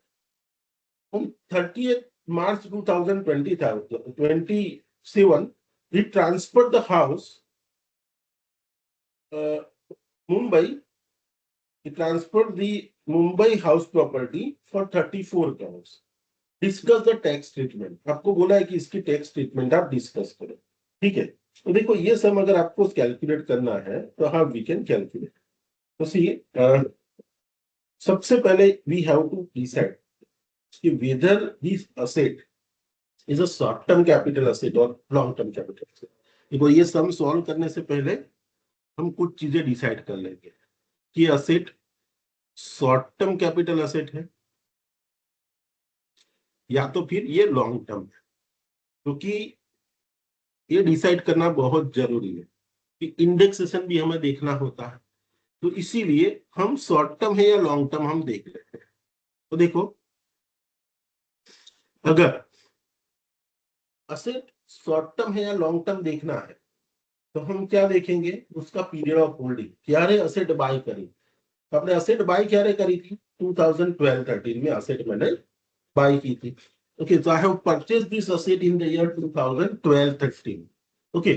30th March 2027, he transferred the house Mumbai. He transferred the Mumbai house property for 34 crores. Discuss the tax treatment. आपको बोला है कि इसकी टैक्स ट्रीटमेंट आप डिस्कस करें. ठीक है. तो देखो ये सब अगर आपको कैलकुलेट करना है तो हाँ, वी कैन कैलकुलेट. तो सी सबसे पहले वी हैव टू डिसाइड कि whether this asset is a short term capital asset और लॉन्ग टर्म कैपिटल असेट. देखो ये सम सॉल्व करने से पहले हम कुछ चीजें डिसाइड कर लेंगे कि asset short term capital asset है या तो फिर ये लॉन्ग टर्म है. क्योंकि ये डिसाइड करना बहुत जरूरी है कि इंडेक्सेशन भी हमें देखना होता है. तो इसीलिए हम शॉर्ट टर्म है या लॉन्ग टर्म हम देख लेते हैं. तो देखो, अगर असेट शॉर्ट टर्म है या लॉन्ग टर्म देखना है तो हम क्या देखेंगे, उसका पीरियड ऑफ होल्डिंग. क्या रे असेट बाय करी, आपने असेट बाय क्या रे करी थी 2012-13 में असेट मैंने बाय की थी. Okay, so I have purchase this asset in the year 2012-13. Okay,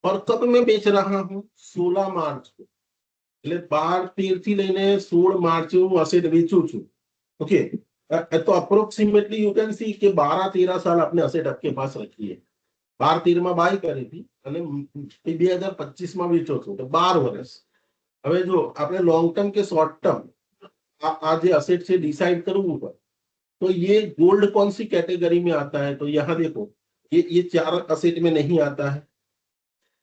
और कब मैं बेच रहा हूं, 16 मार्च को. એટલે 12-13 થી લઈને 16 માર્ચ હું અસેટ વેચું છું. ઓકે, તો અપ્રોક્સિમેટલી યુ કેન સી કે 12-13 સાલ આપણે અસેટ आपके पास रखी है. 12-13 માં બાય કરી હતી અને 2025 માં વેચો છો તો 12 વર્ષ. હવે જો આપણે લોંગ ટર્મ કે શોર્ટ ટર્મ આ જે અસેટ છે ડિસાઈડ કરવું હોય तो ये गोल्ड कौन सी कैटेगरी में आता है. तो यहाँ देखो, ये 4 असेट में नहीं आता है,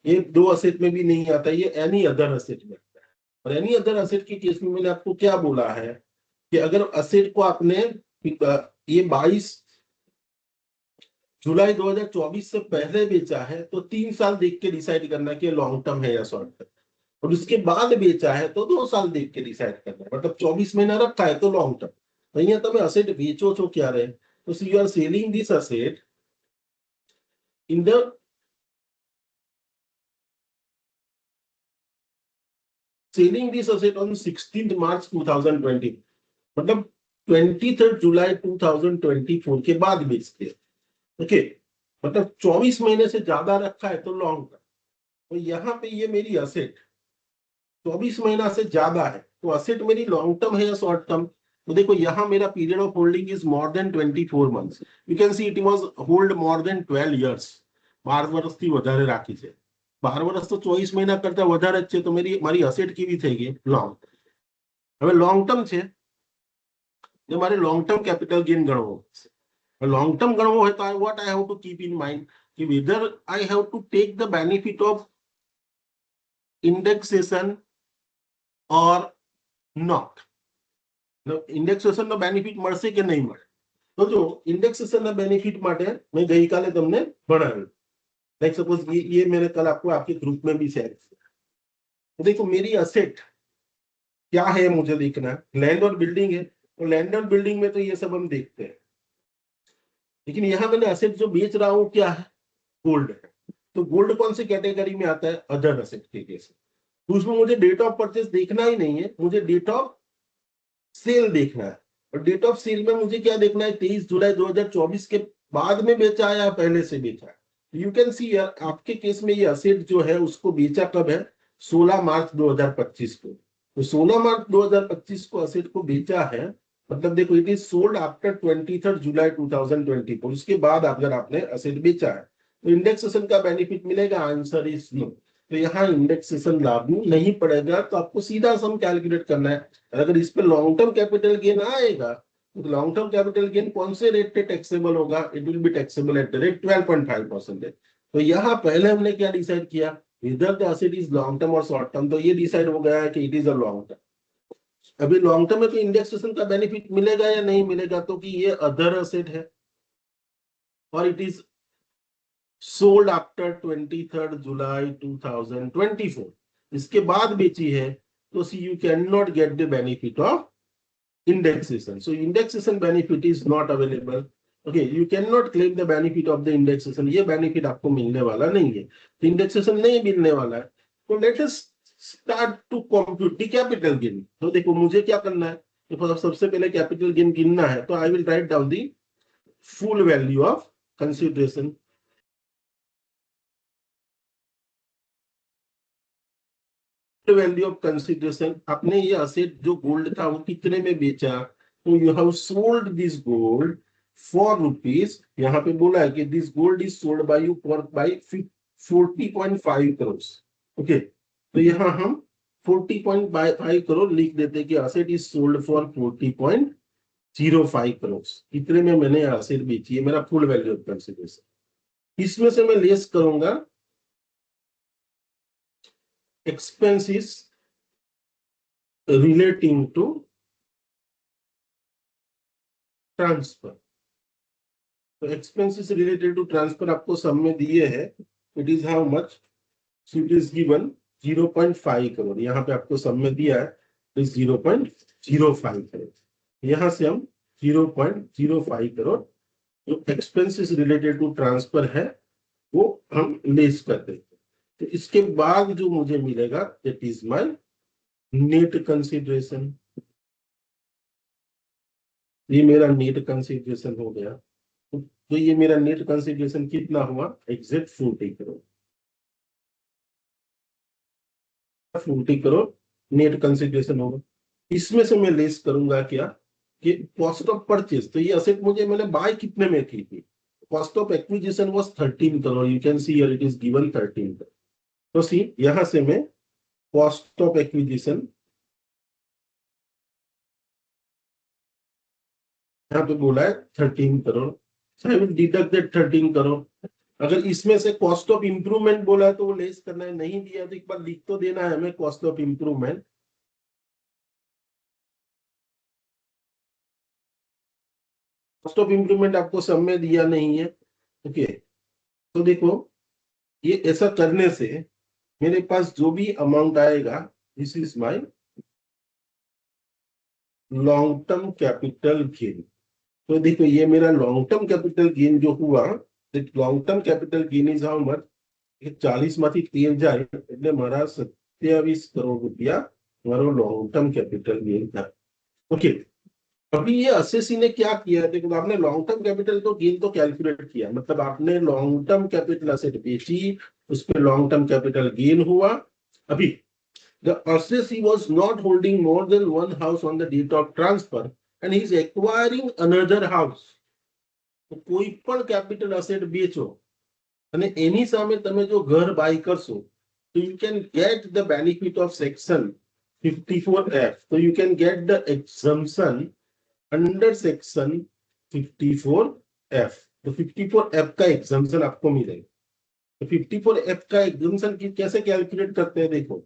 ये 2 असेट में भी नहीं आता, ये एनी अदर असेट में आता है. और एनी अदर असेट के केस में मैंने आपको क्या बोला है कि अगर असेट को आपने ये 22 जुलाई 2024 से पहले बेचा है तो 3 साल देख के डिसाइड करना कि लॉन्ग टर्म है या शॉर्ट टर्म. और उसके बाद बेचा है तो 2 साल देख के डिसाइड करना है. मतलब 24 महीना रखा है तो लॉन्ग टर्म. અહીંયા તમે અસેટ વેચો છો ક્યારે, તો you are selling this asset in the selling this asset on 16th March 2020, मतलब 23rd जुलाई 2024 के बाद बेचते हैं. ओके, मतलब 24 महीने से ज्यादा रखा है तो लॉन्ग टर्म. तो यहाँ पे ये मेरी असेट 24 महीना से ज्यादा है तो असेट मेरी लॉन्ग टर्म है या शॉर्ट टर्म. तो देखो यहाँ मेरा period of holding is more than 24 months. You can see it was hold more than 12 years. 12 વર્ષથી વધારે રાખી છે. 12 વર્ષ તો 24 મહિના કરતા વધારે જ છે, તો મારી અસેટ કેવી થઈ ગઈ? લોંગ. હવે લોંગ ટર્મ છે, તો મારે લોંગ ટર્મ કેપિટલ ગેઇન ગણવો પડશે. લોંગ ટર્મ ગણવો હોય તો what I have to keep in mind कि whether I have to take the benefit of indexation or not. Indexation નો બેનિફિટ મળશે કે નહીં મળે? તો જો ઇન્ડેક્સેશન ના બેનિફિट માટે मैं ગઈકાલે તમને ભણાવ્યું. लाइक सपोज ये मैंने कल आपको आपके ग्रुप में भी शेयर किया. तो देखो मेरी असेट क्या है मुझे देखना है. लैंड और बिल्डिंग है, तो लैंड और बिल्डिंग में तो ये सब हम देखते हैं, लेकिन यहाँ मैंने असेट जो बेच रहा हूँ क्या है? गोल्ड है. तो गोल्ड कौन सी कैटेगरी में आता है? अदर असेट के केस. तो उसमें मुझे डेट ऑफ परचेस देखना ही नहीं है, मुझे डेट ऑफ सेल देखना है. और डेट ऑफ सेल में मुझे क्या देखना है? 23 जुलाई 2024 के बाद में बेचा है या पहले से बेचा है. यू कैन सी आपके केस में ये असेट जो है उसको बेचा कब है? 16 मार्च 2025 को. तो 16 मार्च 2025 को असेट को बेचा है, मतलब देखो इट इज सोल्ड आफ्टर 23 जुलाई 2024. उसके बाद अगर आपने असेट बेचा है तो इंडेक्सेशन का बेनिफिट मिलेगा? Answer is no. तो यहाँ इंडेक्सेशन लागू नहीं पड़ेगा. तो आपको सीधा सम कैलकुलेट करना है. अगर इस पे लॉन्ग टर्म कैपिटल गेन आएगा तो लॉन्ग टर्म कैपिटल गेन कौन से रेट पे टैक्सेबल होगा? It will be taxable at the rate 12.5%. तो यहाँ पहले हमने क्या डिसाइड किया? इधर the asset is long term और शॉर्ट टर्म. तो ये डिसाइड हो गया है कि it is a long term. अभी लॉन्ग टर्म में तो इंडेक्सेशन का बेनिफिट मिलेगा या नहीं मिलेगा? तो कि ये अदर एसेट है और इट इज सोल्ड आफ्टर 23 जुलाई 2024. इसके बाद बेची है, तो see you can not get the benefit of indexation. So indexation benefit is not available. Okay, you cannot claim the benefit of the indexation. ये benefit आपको मिलने वाला नहीं है. तो indexation नहीं मिलने वाला है. तो let us start to compute the capital gain. तो देखो मुझे क्या करना है? तो सबसे पहले कैपिटल गेन गिनना है. तो I will write down the full value of consideration. Value of consideration. आपने ये असेट जो गोल्ड था वो कितने में बेचा? तो you have sold this gold for rupees. यहाँ पे बोला है कि this gold is sold by you for by 40.5 crore. Okay, तो यहाँ हम 40.5 करोड़ लिख देते हैं कि asset is sold for 40.05 crore. इतने में मैंने असेट बेची है. मेरा फुल वैल्यू ऑफ कंसिडरेशन. इसमें से मैं लेस करूंगा expenses relating to transfer. तो expenses related to transfer आपको सब में दिए हैं. It is how much? So it is given 0.5 crore. यहाँ पे आपको सब में दिया है तो 0.05 करोड़. यहाँ से हम 0.05 करोड़ जो expenses related to transfer है वो हम लेस कर देते. तो इसके बाद जो मुझे मिलेगा that is my net consideration. ये मेरा नेट कंसीडरेशन हो गया. तो ये मेरा नेट कंसीडरेशन कितना हुआ? Exact 40 crore. 40 crore net consideration होगा. इसमें से मैं लेस करूंगा क्या? कि कॉस्ट ऑफ परचेज. तो ये असेट मुझे मैंने बाय कितने में की थी? Cost of acquisition was 13 crore. You can see here it is given 13 crore. तो सी यहां से मैं कॉस्ट ऑफ एक्विजिशन यहाँ पे बोला है 13 crore. I will deduct that 13 crore. अगर इसमें से कॉस्ट ऑफ इंप्रूवमेंट बोला है तो वो लेस करना है. नहीं दिया तो एक बार लिख तो देना है हमें cost of improvement. Cost of improvement आपको सब में दिया नहीं है. ओके, तो देखो ये ऐसा करने से मेरे पास जो भी अमाउंट आएगा this is my long term capital gain. तो देखो ये मेरा लॉन्ग टर्म कैपिटल गेन जो हुआ, long term capital gain is how much? 40 માંથી 13 જાય એટલે મારા 27 કરોડ રૂપિયા મારો लॉन्ग टर्म कैपिटल गेन था. ओके, अभी ये एसएससी ने क्या किया? देखो आपने लॉन्ग टर्म कैपिटल तो गेन तो कैलकुलेट किया, मतलब आपने लॉन्ग टर्म कैपिटल एसेट बेची, उस पर लॉन्ग टर्म कैपिटल गेन हुआ. अभी the assessee was not holding more than one house on the date of transfer, and he is acquiring another house. તો કોઈ પણ કેપિટલ અસેટ બેચો અને એની સામે તમે જો ઘર બાય કરશો તો you can get the benefit of section 54F. So you can get the exemption under section 54F. तो 54F का एग्जाम्पशन आपको मिलेगा। तो 54F का एग्जाम्पशन कैसे कैलकुलेट करते हैं, देखो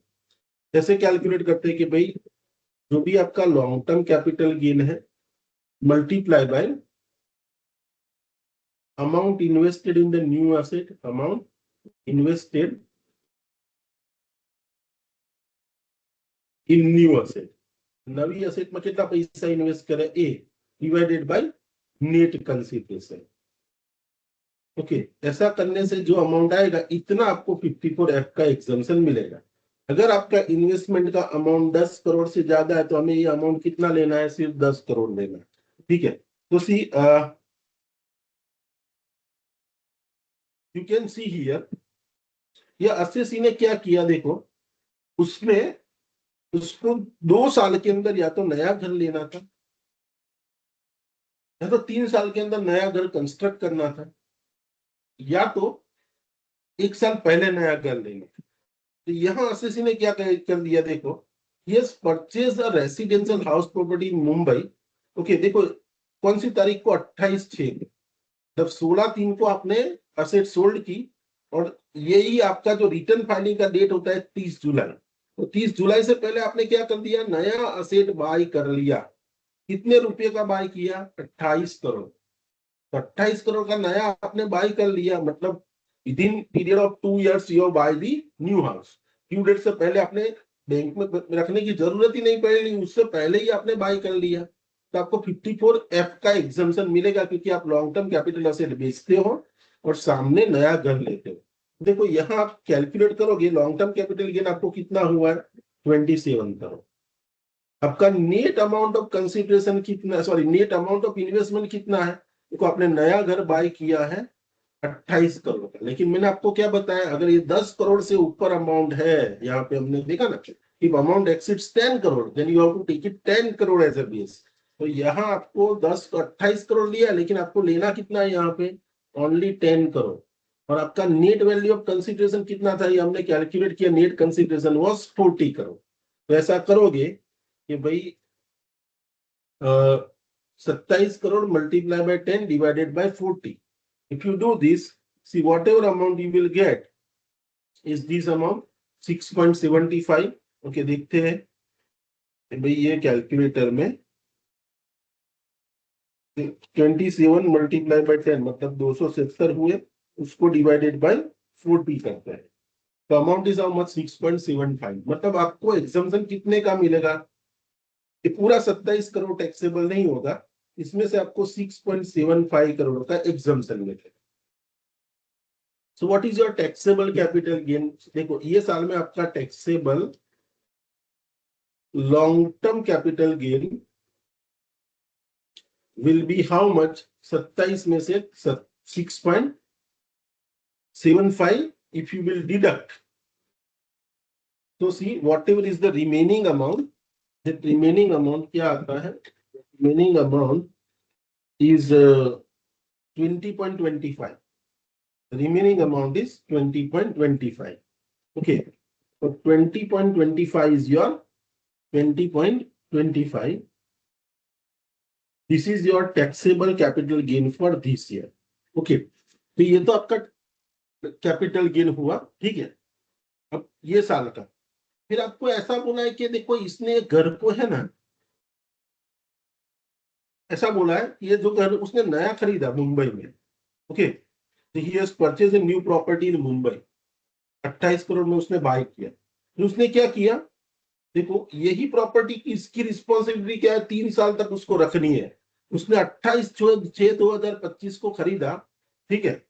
कैसे कैलकुलेट करते हैं कि भाई जो भी आपका लॉन्ग टर्म कैपिटल गेन है multiply by amount invested in the new asset, amount invested in new asset, नवी एसेट में कितना पैसा इन्वेस्ट करे A divided by net consideration. Okay, ऐसा करने से जो अमाउंट आएगा इतना आपको 54F का एग्जाम्पशन मिलेगा। अगर आपका इन्वेस्टमेंट का अमाउंट 10 करोड़ से ज्यादा है तो हमें ये अमाउंट कितना लेना है, सिर्फ 10 करोड़ लेना है। ठीक है, तो see you can see here, ये असेसी ने क्या किया, देखो उसने उसको 2 साल के अंदर या तो नया घर लेना था या तो 3 साल के अंदर नया घर कंस्ट्रक्ट करना था या तो 1 साल पहले नया घर लेना था। तो यहाँ असेसी ने क्या कर दिया, देखो yes purchase a residential house property in Mumbai. Okay, देखो कौन सी तारीख को, 28/6, जब 16/3 को आपने असेट सोल्ड की और यही आपका जो रिटर्न फाइलिंग का डेट होता है 30 जुलाई। तो 30 जुलाई से पहले आपने क्या कर दिया, नया असेट बाय कर लिया। कितने रुपए का बाय किया, 28 करोड़। तो 28 करोड़ का नया आपने बाय कर लिया, मतलब within period of 2 years you buy the new house. Due date से पहले आपने बैंक में रखने की जरूरत ही नहीं पड़ी, उससे पहले ही आपने बाय कर लिया। तो आपको 54F का एग्जाम्पशन मिलेगा क्योंकि आप लॉन्ग टर्म कैपिटल असेट बेचते हो और सामने नया घर लेते हो। देखो यहाँ आप कैलकुलेट करोगे लॉन्ग टर्म कैपिटल गेन आपको कितना हुआ है, 27 करोड़। आपका नेट अमाउंट ऑफ कंसिडरेशन कितना, sorry net amount of investment कितना है, देखो आपने नया घर बाय किया है 28 करोड़ का, लेकिन मैंने आपको क्या बताया, अगर ये 10 करोड़ से ऊपर अमाउंट है, यहाँ पे हमने देखा ना, if amount exceeds 10 crore then you have to take it 10 crore as a base. तो यहाँ आपको 28 करोड़ लिया, लेकिन आपको लेना कितना है यहाँ पे, ओनली 10 करोड़। और आपका नेट वैल्यू ऑफ कंसिडरेशन कितना था, ये हमने कैलकुलेट किया, नेट कंसिडरेशन वाज 40 करोड़। तो ऐसा करोगे कि भाई 27 crore multiply by 10 divided by 40। If you do this, see whatever amount you will get is this amount 6.75। Okay, देखते हैं भाई ये कैलकुलेटर में 27 मल्टीप्लाई बाय 10 मतलब 270 हुए, उसको डिवाइडेड बाय 40 करते हैं तो अमाउंट इज हाउ मच, 6.75। मतलब आपको एग्जाम्पशन कितने का मिलेगा, ये पूरा 27 करोड़ टैक्सेबल नहीं होगा, इसमें से आपको 6.75 करोड़ का एग्जाम्पशन मिलेगा। So what is your taxable capital gain, देखो ये साल में आपका taxable long term capital gain will be how much, 27 में से 6.75 if you will deduct, so see whatever is the remaining amount, that remaining amount क्या आता है, remaining amount is 20.25, remaining amount is 20.25। okay, so 20.25 is your 20.25, this is your taxable capital gain for this year। okay, तो ये तो आपका capital gain हुआ, ठीक है। अब ये साल का, फिर आपको ऐसा बोला है कि देखो इसने घर को है ना, ऐसा बोला है ये जो घर उसने नया खरीदा मुंबई में, okay, he has purchase a new property in Mumbai, 28 crore में उसने बाय किया। तो उसने क्या किया, देखो यही प्रॉपर्टी की इसकी रिस्पॉन्सिबिलिटी क्या है, 3 साल तक उसको रखनी है। उसने 28/6/2025 को खरीदा, ठीक है।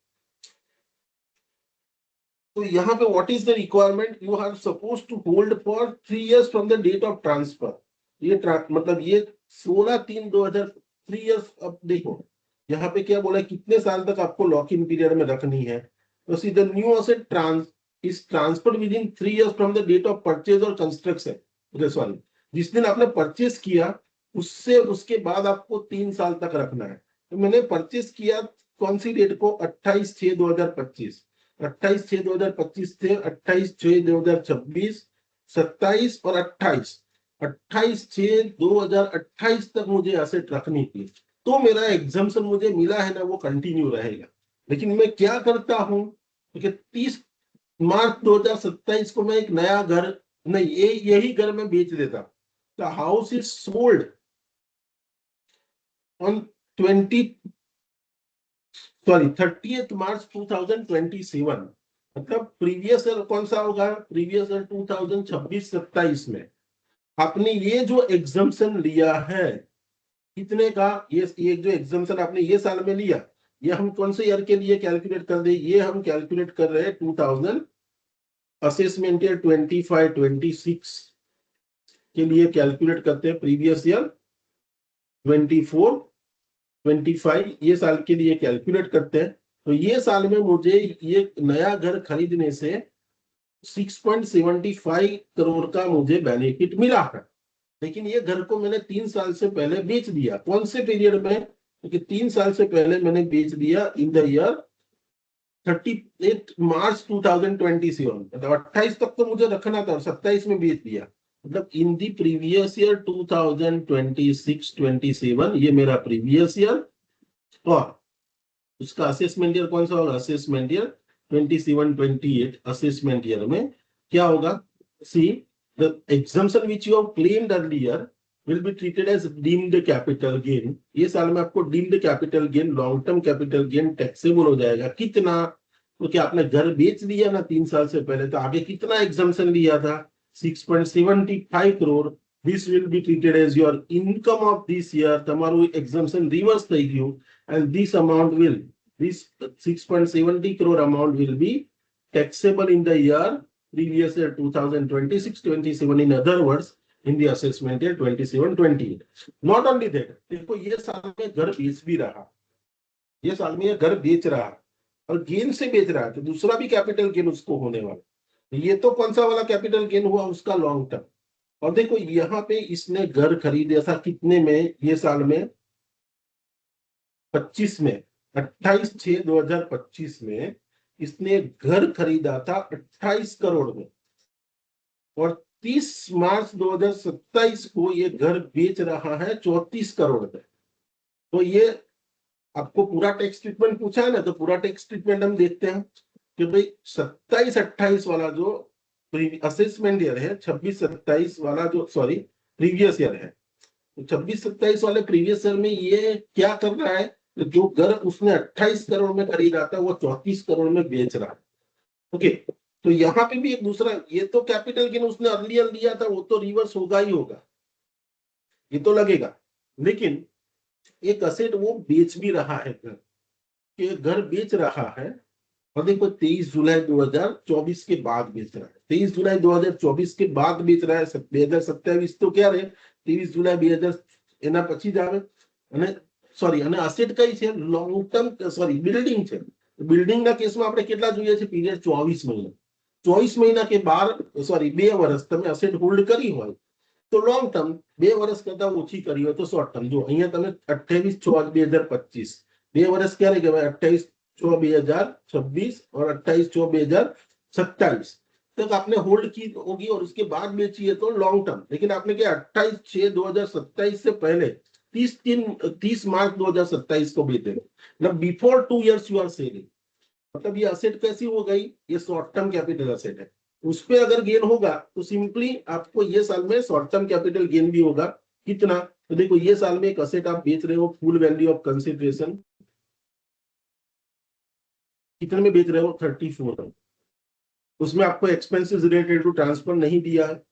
तो यहाँ पे what is the requirement, you are suppose to hold for 3 years from the date of transfer. ये मतलब ये 16/3/2003 years। अब देखो यहाँ पे क्या बोला है, कितने साल तक आपको लॉक इन पीरियड में रखनी है। तो see the new asset is transferred within 3 years from the date of purchase और कंस्ट्रक्शन। सॉरी, जिस दिन आपने परचेज किया उससे उसके बाद आपको 3 साल तक रखना है। तो मैंने परचेस किया कौन सी डेट को, 28/6/2025, 28/6/2025 से 28/6/2026, 27 और 28, 28/6/2028 तक मुझे एसेट रखनी थी। तो मेरा एग्जाम्पशन मुझे मिला है ना, वो कंटिन्यू रहेगा। लेकिन मैं क्या करता हूं कि 30 मार्च 2027 को मैं एक नया घर, नहीं यही घर मैं बेच देता। The house is sold on 30 March 2027, मतलब प्रीवियस ईयर कौन सा होगा, प्रीवियस ईयर 2026-27 में आपने ये जो एग्जाम्पशन लिया है कितने का, ये जो एग्जाम्पशन आपने ये साल में लिया, ये हम कौन से ईयर के लिए कैलकुलेट कर दे, ये हम कैलकुलेट कर रहे हैं 2000 असेसमेंट ईयर 25-26 के लिए कैलकुलेट करते हैं, प्रीवियस ईयर 24-25 ये साल के लिए कैलकुलेट करते हैं। तो ये साल में मुझे ये नया घर खरीदने से 6.75 करोड़ का मुझे बेनिफिट मिला है। लेकिन ये घर को मैंने 3 साल से पहले बेच दिया। कौन से पीरियड में, क्योंकि 3 साल से पहले मैंने बेच दिया इन द ईयर 38 March 2027, मतलब 28 तक तो मुझे रखना था और 27 में बेच दिया। मतलब इन दी प्रीवियस ईयर 2026-27, ये मेरा प्रीवियस ईयर, और उसका असेसमेंट ईयर कौन सा होगा, असेसमेंट ईयर 27-28 असेसमेंट ईयर में क्या होगा, see the exemption which you have claimed earlier will be treated as deemed capital gain। ये साल में आपको deemed capital gain, long term capital gain taxable हो जाएगा। कितना, तो क्या आपने घर बेच दिया ना 3 साल से पहले, तो आगे कितना एग्जाम्पशन लिया था, 6.75 crore. This will be treated as your income of this year, તમારું એક્ઝમ્પશન રિવર્સ થઈ ગયું, and this amount will, this 6.70 crore amount will be taxable in the year previous year 2026-27, in other words in the assessment year 27-28। Not only that, देखो ये साल में घर बेच भी रहा, ये साल में ये घर बेच रहा और गेन से बेच रहा है, तो दूसरा भी कैपिटल गेन उसको होने वाला। ये तो कौन सा वाला कैपिटल गेन हुआ, उसका लॉन्ग टर्म। और देखो यहाँ पे इसने घर खरीदा था कितने में, ये साल में 25 में, 28/6/2025 में इसने घर खरीदा था 28 करोड़ में, और 30 मार्च 2027 को ये घर बेच रहा है 34 करोड़ में। तो ये आपको पूरा टैक्स ट्रीटमेंट पूछा है ना, तो पूरा टैक्स ट्रीटमेंट हम देखते हैं कि भाई 27-28 वाला जो असेसमेंट ईयर है, 26-27 वाला जो, सॉरी प्रीवियस ईयर है, तो 26-27 वाले प्रीवियस ईयर में ये क्या कर रहा है, जो घर उसने 28 करोड़ में खरीदा था वो 34 करोड़ में बेच रहा है। ओके, तो यहाँ पे भी एक दूसरा, ये तो कैपिटल गेन उसने अर्लियर लिया था, वो तो रिवर्स होगा ही होगा, ये तो लगेगा। लेकिन एक असेट वो बेच भी रहा है, घर बेच रहा है, और देखो 23 जुलाई 2024 के बाद बेच रहा है, 23 जुलाई 2024 के बाद बेच रहा है, 2027 तो क्या रहे, 23 जुलाई 2000 એના પછી જ આવે। અને સોરી, અને અસેટ કઈ છે, લોંગ ટર્મ, સોરી બિલ્ડિંગ છે। બિલ્ડિંગના કેસમાં આપણે કેટલા જોઈએ છે, પીરિયડ 24 મહિના, 24 મહિના કે 12, સોરી 2 વર્ષ તમે અસેટ હોલ્ડ કરી હોય તો લોંગ ટર્મ, 2 વર્ષ કરતા ઓછી કરી હોય તો શોર્ટ ટર્મ। જો અહીંયા તમે 28/6/2025, 2 વર્ષ ક્યારે કહેવાય, 28/6/2026 और 28/6/2027 तक आपने होल्ड की होगी और उसके बाद बेची है तो लॉन्ग टर्म। लेकिन आपने क्या 28/6/2027 से पहले 30 मार्च 2027 को बेचे, मतलब before 2 years you are selling, मतलब ये असेट कैसी हो गई, ये शॉर्ट टर्म कैपिटल असेट है। उस पे अगर गेन होगा तो सिंपली आपको ये साल में शॉर्ट टर्म कैपिटल गेन भी होगा। कितना, तो देखो ये साल में एक असेट आप बेच रहे हो, फुल वैल्यू ऑफ कंसिडरेशन कितने में बेच रहे हो, 34, उसमें आपको एक्सपेंसेस रिलेटेड टू ट्रांसफर नहीं दिया है,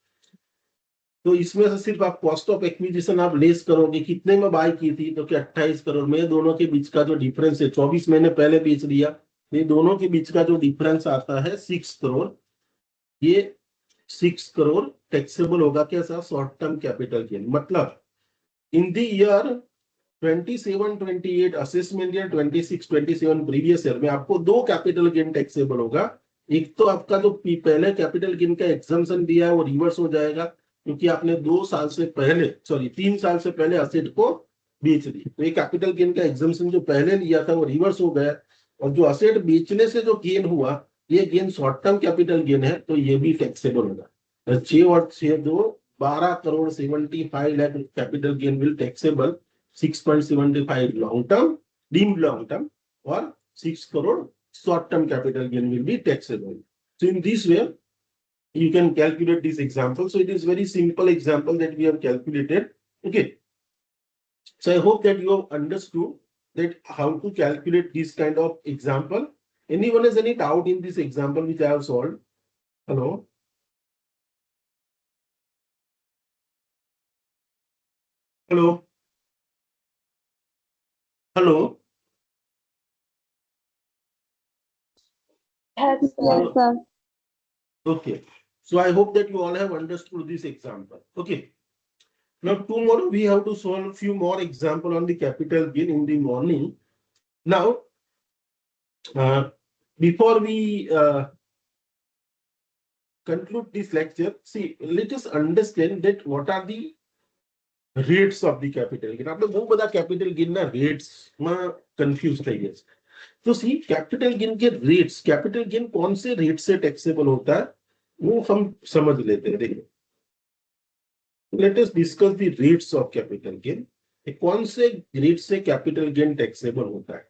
तो इसमें से सिर्फ आप कॉस्ट ऑफ एक्विजिशन आप लेस करोगे, कितने में बाय की थी, तो क्या 28 करोड़ में। दोनों के बीच का जो डिफरेंस है, 24 महीने पहले बेच दिया, ये दोनों के बीच का जो डिफरेंस आता है 6 करोड़, ये 6 करोड़ टैक्सेबल होगा कैसा, शॉर्ट टर्म कैपिटल गेन। मतलब in the year 27-28 assessment year 26-27 previous year में आपको 2 कैपिटल गेन टैक्सेबल होगा। एक तो आपका जो पहले कैपिटल गेन का एग्जाम्पशन दिया है वो रिवर्स हो जाएगा, क्योंकि आपने 2 साल से पहले, सॉरी 3 साल से पहले असेट को बेच दी, तो ये कैपिटल गेन का एग्जम्पशन जो पहले लिया था वो रिवर्स हो गया, और जो असेट बेचने से जो गेन हुआ, ये gain short term capital gain है, तो ये भी टैक्सेबल होगा। 6 और 6 2 12 crore 75 lakh capital gain will taxable, 6.75 long term, deemed long term, और 6 crore short term capital gain will be taxable. So in this way, you can calculate this example. So it is very simple example that we have calculated. Okay. So I hope that you have understood that how to calculate this kind of example. Anyone has any doubt in this example which I have solved? Hello? Hello? Hello? Yes, Hello? sir. Okay. So I hope that you all have understood this example. Okay. Now tomorrow we have to solve a few more example on the capital gain in the morning. Now, before we conclude this lecture, see, let us understand that what are the rates of the capital gain. આપણે બહુ બધા capital gain ના rates માં confuse થઈ ગયા છે. तो सी capital gain के रेट्स, कैपिटल गेन कौन से रेट से टैक्सेबल होता है वो हम समझ लेते हैं। देखिए, let us discuss the rates of capital gain. कौन से रेट से कैपिटल गेन टैक्सेबल होता है?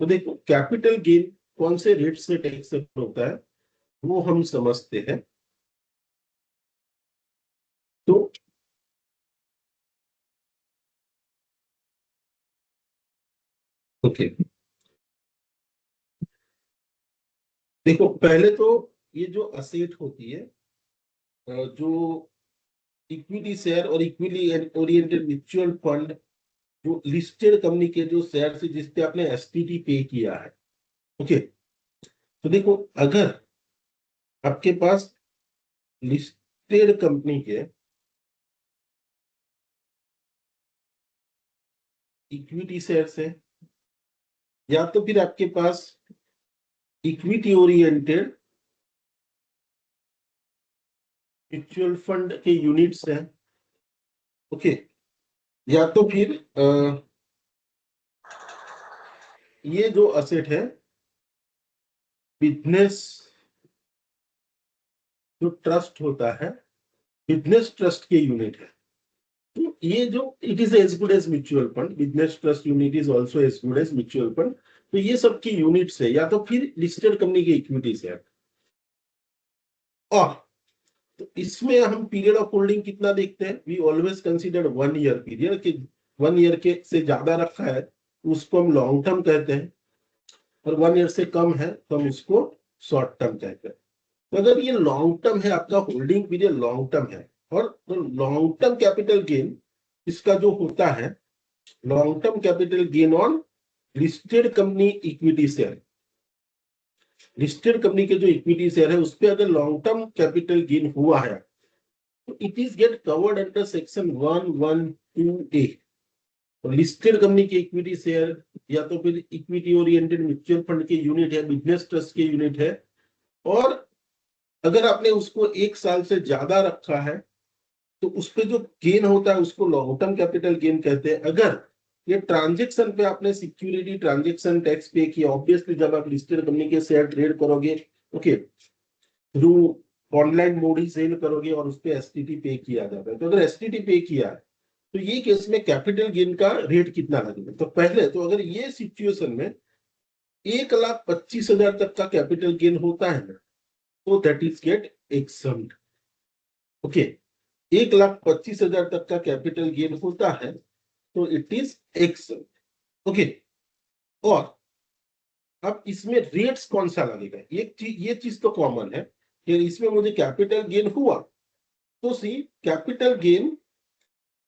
तो देखो, कैपिटल गेन कौन से रेट से टैक्सेबल होता है वो हम समझते हैं। तो ओके, देखो पहले तो ये जो असेट होती है, जो इक्विटी शेयर और इक्विटी ओरिएंटेड म्यूचुअल फंड, जो लिस्टेड कंपनी के जो शेयर से जिस पे आपने एसटीटी पे किया है, ओके, तो देखो अगर आपके पास लिस्टेड कंपनी के इक्विटी शेयर है, या तो फिर आपके पास इक्विटी ओरिएंटेड म्यूचुअल फंड के यूनिट्स हैं, ओके, या तो फिर ये जो असेट है बिजनेस जो ट्रस्ट होता है, बिजनेस ट्रस्ट के यूनिट है। तो ये जो it is as good as mutual fund, business trust unit is also as good as mutual fund. तो ये सब की यूनिट्स है, या तो फिर लिस्टेड कंपनी की इक्विटीज है। और तो इसमें हम पीरियड ऑफ होल्डिंग कितना देखते हैं? We always consider 1 year period, कि 1 ईयर के से ज्यादा रखा है तो उसको हम लॉन्ग टर्म कहते हैं, और 1 ईयर से कम है तो हम उसको शॉर्ट टर्म कहते हैं। तो अगर ये लॉन्ग टर्म है, आपका होल्डिंग पीरियड लॉन्ग टर्म है, और तो लॉन्ग टर्म कैपिटल गेन इसका जो होता है, long term capital gain on listed company equity share, listed company के जो इक्विटी शेयर है उस पर अगर लॉन्ग टर्म कैपिटल गेन हुआ है तो it is get covered under section 112A। Listed company के इक्विटी शेयर या तो फिर इक्विटी ओरिएंटेड म्यूचुअल फंड के यूनिट है, बिजनेस ट्रस्ट के यूनिट है, और अगर आपने उसको 1 साल से ज्यादा रखा है तो उस पर जो गेन होता है उसको लॉन्ग टर्म कैपिटल गेन कहते हैं। अगर ये ट्रांजेक्शन पे आपने सिक्योरिटी ट्रांजेक्शन टैक्स पे किया, ऑब्वियसली जब आप लिस्टेड कंपनी के शेयर ट्रेड करोगे, ओके, थ्रू ऑनलाइन मोड ही सेल करोगे और उस पर एसटीटी पे किया जाता है। तो अगर एसटीटी पे किया है तो ये केस में कैपिटल गेन का रेट कितना लगेगा? तो पहले तो अगर ये सिचुएशन में 1,25,000 तक का कैपिटल गेन होता है ना, तो दैट इज गेट एक्सम्प्ट। ओके, 1,25,000 तक का कैपिटल गेन होता है तो इट इज एक्सम्प्ट। ओके, और अब इसमें रेट्स कौन सा लगेगा? ये चीज तो कॉमन है कि इसमें मुझे कैपिटल गेन हुआ तो सी कैपिटल गेन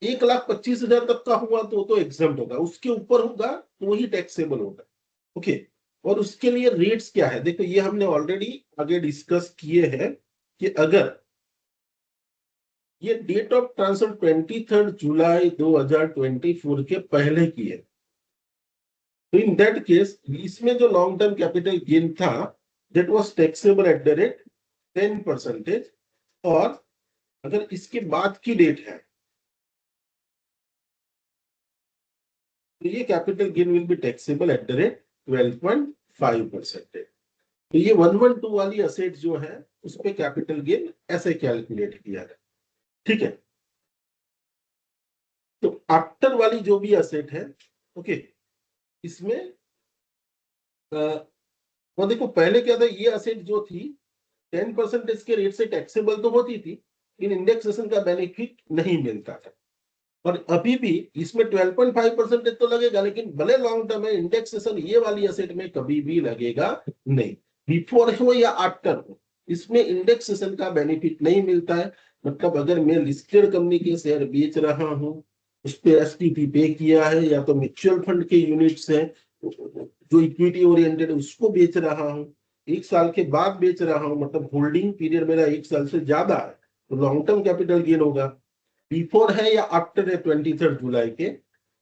1,25,000 तक का हुआ तो एग्जम्प्ट होगा, उसके ऊपर होगा तो ही टैक्सेबल होगा। ओके, और उसके लिए रेट्स क्या है? देखो ये हमने ऑलरेडी आगे डिस्कस किए हैं कि अगर ये डेट ऑफ ट्रांसफर 23 जुलाई 2024 के पहले की है तो इन दैट केस इसमें जो लॉन्ग टर्म कैपिटल गेन था that was taxable at the rate 10%, और अगर इसके बाद की डेट है तो ये capital gain will be taxable at the rate 12.5%। तो ये 112 वाली असेट जो है उस पे कैपिटल गेन ऐसे कैलकुलेट किया है। ठीक है, तो आफ्टर वाली जो भी असेट है, ओके, इसमें वो देखो पहले क्या था, ये असेट जो थी 10% के रेट से टैक्सेबल तो होती थी, लेकिन इंडेक्सेशन का बेनिफिट नहीं मिलता था। और अभी भी इसमें 12.5% तो लगेगा, लेकिन भले लॉन्ग टर्म में इंडेक्सेशन ये वाली असेट में कभी भी लगेगा नहीं, बिफोर हो या आफ्टर हो, इसमें इंडेक्सेशन का बेनिफिट नहीं मिलता है। मतलब अगर मैं लिस्टेड कंपनी के शेयर बेच रहा हूँ, उस पर एसटीपी पे किया है, या तो म्यूचुअल फंड के यूनिट्स हैं जो इक्विटी ओरिएंटेड उसको बेच रहा हूँ, 1 साल के बाद बेच रहा हूँ, मतलब होल्डिंग पीरियड मेरा 1 साल से ज्यादा है, तो लॉन्ग टर्म कैपिटल गेन होगा। बिफोर है या आफ्टर है 23 जुलाई के,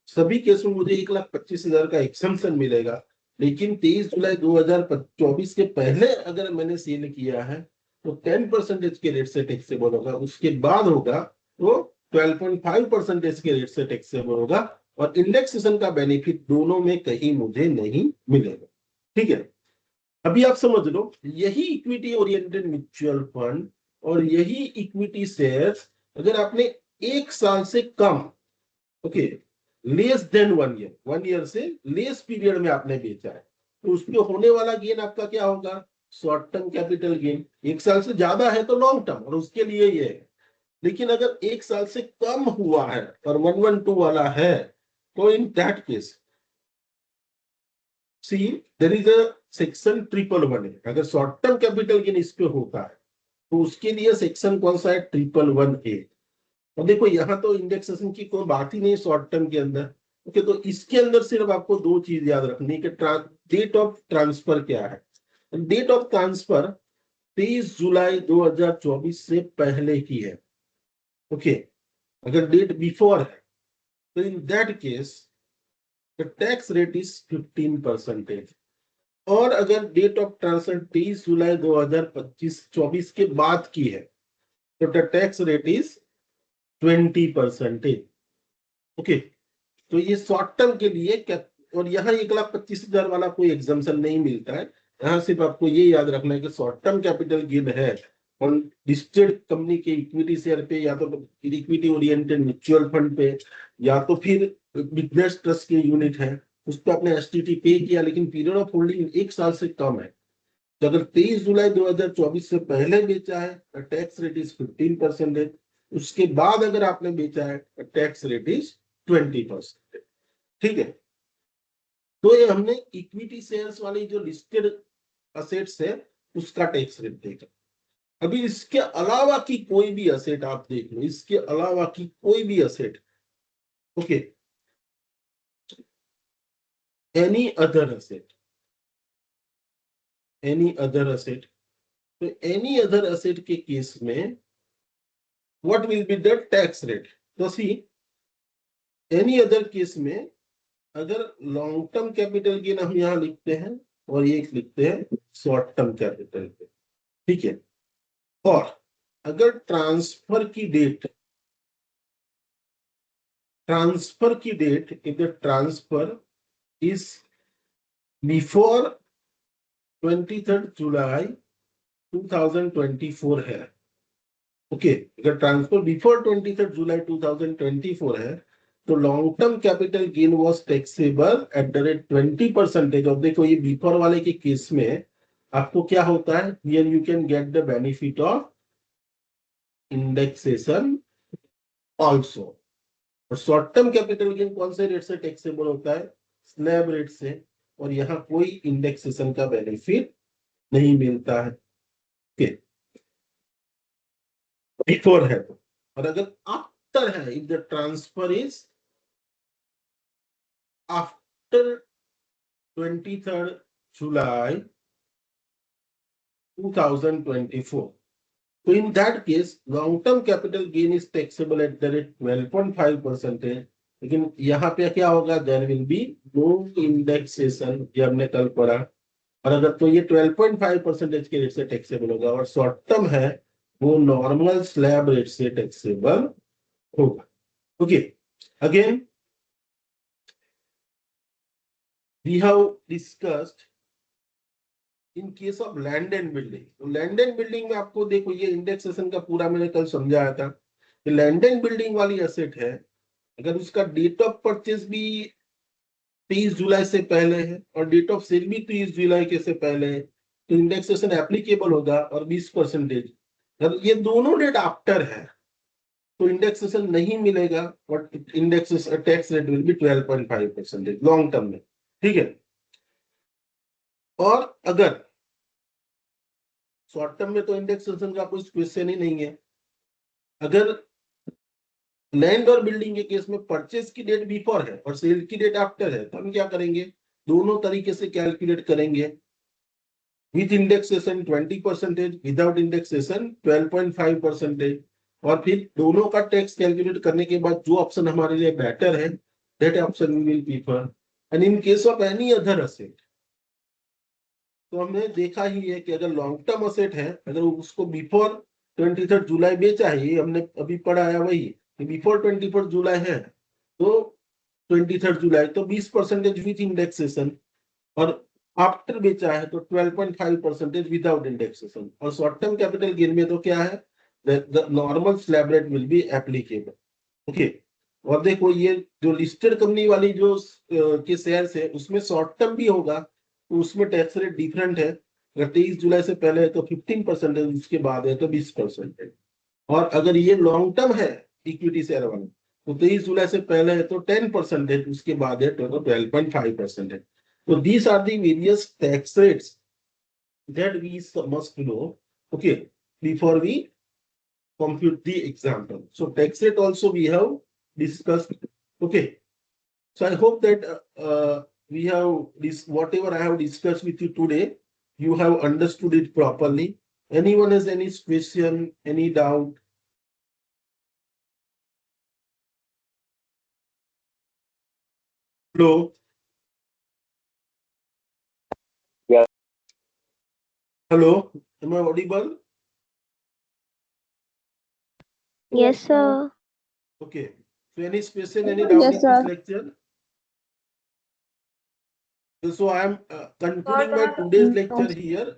सभी केस में मुझे 1,25,000 का एक्सम्पशन मिलेगा। लेकिन 23 जुलाई 2024 के पहले अगर मैंने सेल किया है तो 10% के रेट से टैक्सेबल होगा, उसके बाद होगा तो 12.5% के रेट से टैक्सेबल होगा, और इंडेक्सेशन का बेनिफिट दोनों में कहीं मुझे नहीं मिलेगा। ठीक है, अभी आप समझ लो, यही इक्विटी ओरिएंटेड म्यूचुअल फंड और यही इक्विटी शेयर्स अगर आपने 1 साल से कम, okay, less than 1 year, 1 year से लेस पीरियड में आपने बेचा है, तो उसमें होने वाला गेन आपका क्या होगा? Short term capital gain. 1 साल से ज्यादा है तो लॉन्ग टर्म, और उसके लिए ये है। लेकिन अगर 1 साल से कम हुआ है और 112 वाला है, तो in that case see there is a section 111। अगर शॉर्ट टर्म कैपिटल गेन इस पे होता है तो उसके लिए सेक्शन कौन सा है? 111A। और देखो यहाँ तो इंडेक्सेशन की कोई बात ही नहीं शॉर्ट टर्म के अंदर। ओके, तो इसके अंदर सिर्फ आपको दो चीज याद रखनी कि डेट ऑफ ट्रांसफर क्या है। डेट ऑफ ट्रांसफर 23 जुलाई 2024 से पहले की है। ओके, अगर डेट बिफोर है तो in that case the tax rate is 15%। और अगर डेट ऑफ ट्रांसफर 23 जुलाई 2025-24 के बाद की है तो the tax rate is 20%। Okay, तो ये शॉर्ट टर्म के लिए क्या, और यहाँ 1,25,000 वाला कोई एग्जाम्पशन नहीं मिलता है। यहाँ सिर्फ आपको ये याद रखना है कि शॉर्ट टर्म कैपिटल गेन है और लिस्टेड कंपनी के इक्विटी शेयर पे, या तो इक्विटी ओरिएंटेड म्यूचुअल फंड पे, या तो फिर बिजनेस ट्रस्ट के यूनिट है उस पर आपने एसटीटी पे किया, लेकिन पीरियड ऑफ होल्डिंग 1 साल से कम है। तो अगर 23 जुलाई 2024 से पहले बेचा है टैक्स रेट इज 15%। उसके बाद अगर आपने बेचा है टैक्स रेट इज 20%। ठीक है, तो ये हमने इक्विटी शेयर्स वाली जो लिस्टेड असेट्स है उसका टैक्स रेट देखा। अभी इसके अलावा की कोई भी असेट आप देख लो, इसके अलावा की कोई भी asset, okay, any other asset, any other asset, तो एनी अदर असेट के केस में what will be the tax rate? तो सी, एनी अदर केस में अगर लॉन्ग टर्म कैपिटल गेन हम यहां लिखते हैं और ये लिखते हैं शॉर्ट टर्म कैपिटल गेन, ठीक है, और अगर ट्रांसफर की date if the transfer is before 23 जुलाई 2024 है, ओके, अगर ट्रांसफर बिफोर 23 जुलाई 2024 है तो long term capital gain was taxable at the rate 20%। और देखो ये बिफोर वाले के केस में आपको क्या होता है, here you can get the benefit of indexation also. और शॉर्ट टर्म कैपिटल गेन कौन से रेट से टैक्सेबल होता है? स्लैब रेट से, और यहाँ कोई इंडेक्सेशन का बेनिफिट नहीं मिलता है। ओके, बिफोर है तो। और अगर आफ्टर है, if the transfer is after 23 जुलाई 2024, so in that case long term capital gain is taxable at the rate 12.5%। लेकिन यहाँ पे क्या होगा? There will be no indexation, ये हमने कल पढ़ा। और अगर तो ये 12.5% के रेट से टैक्सेबल होगा, और शॉर्ट टर्म है वो नॉर्मल स्लैब रेट से टैक्सेबल होगा। Okay, again we have discussed in case of land and building. तो लैंड एंड बिल्डिंग में आपको देखो ये इंडेक्सेशन का पूरा मैंने कल समझाया था कि लैंड एंड बिल्डिंग वाली एसेट है, अगर उसका डेट ऑफ परचेज भी 30 जुलाई से पहले है और डेट ऑफ सेल भी 30 जुलाई के से पहले है, तो इंडेक्सेशन एप्लीकेबल होगा और 20%। अगर ये दोनों डेट आफ्टर है तो इंडेक्सेशन नहीं मिलेगा, but index tax rate will be 12.5% long term में। ठीक है, और अगर शॉर्ट टर्म में तो इंडेक्सेशन का कोई क्वेश्चन ही नहीं है। अगर लैंड और बिल्डिंग के केस में परचेज की डेट बिफोर है और सेल की डेट आफ्टर है, तो हम क्या करेंगे, दोनों तरीके से कैलकुलेट करेंगे। With indexation 20%, without indexation 12.5%। और फिर दोनों का टैक्स कैलकुलेट करने के बाद जो ऑप्शन हमारे लिए बेटर है, that option we will prefer. And in case of any other asset, तो हमने देखा ही है कि अगर लॉन्ग टर्म असेट है, अगर उसको बिफोर 23 जुलाई बेचा है, ये हमने अभी पढ़ा है वही, बिफोर 21 जुलाई है तो 23 जुलाई तो 20% विथ इंडेक्सेशन, और आफ्टर बेचा है तो 12.5% विदाउट इंडेक्सेशन। और शॉर्ट टर्म कैपिटल गेन में तो क्या है, the normal slab rate will be applicable. Okay, और देखो ये जो लिस्टेड कंपनी वाली जो के शेयर्स है उसमें शॉर्ट टर्म भी होगा, तो उसमें टैक्स रेट डिफरेंट है। अगर 23 जुलाई से पहले है तो 15% है, उसके बाद है तो 20% है। और अगर ये लॉन्ग टर्म है इक्विटी शेयर वाला, तो 23 जुलाई से पहले है तो 10% है, उसके बाद है तो 12.5% है। So these are the various tax rates that we must know, okay, before we compute the example. So tax rate also we have discussed. Okay, so I hope that we have this whatever I have discussed with you today, you have understood it properly. Anyone has any question, any doubt? Hello. Yeah. Hello, am I audible? Yes, sir. Okay, so any question, any doubt Yes, in this sir. lecture? So I am concluding my today's lecture here.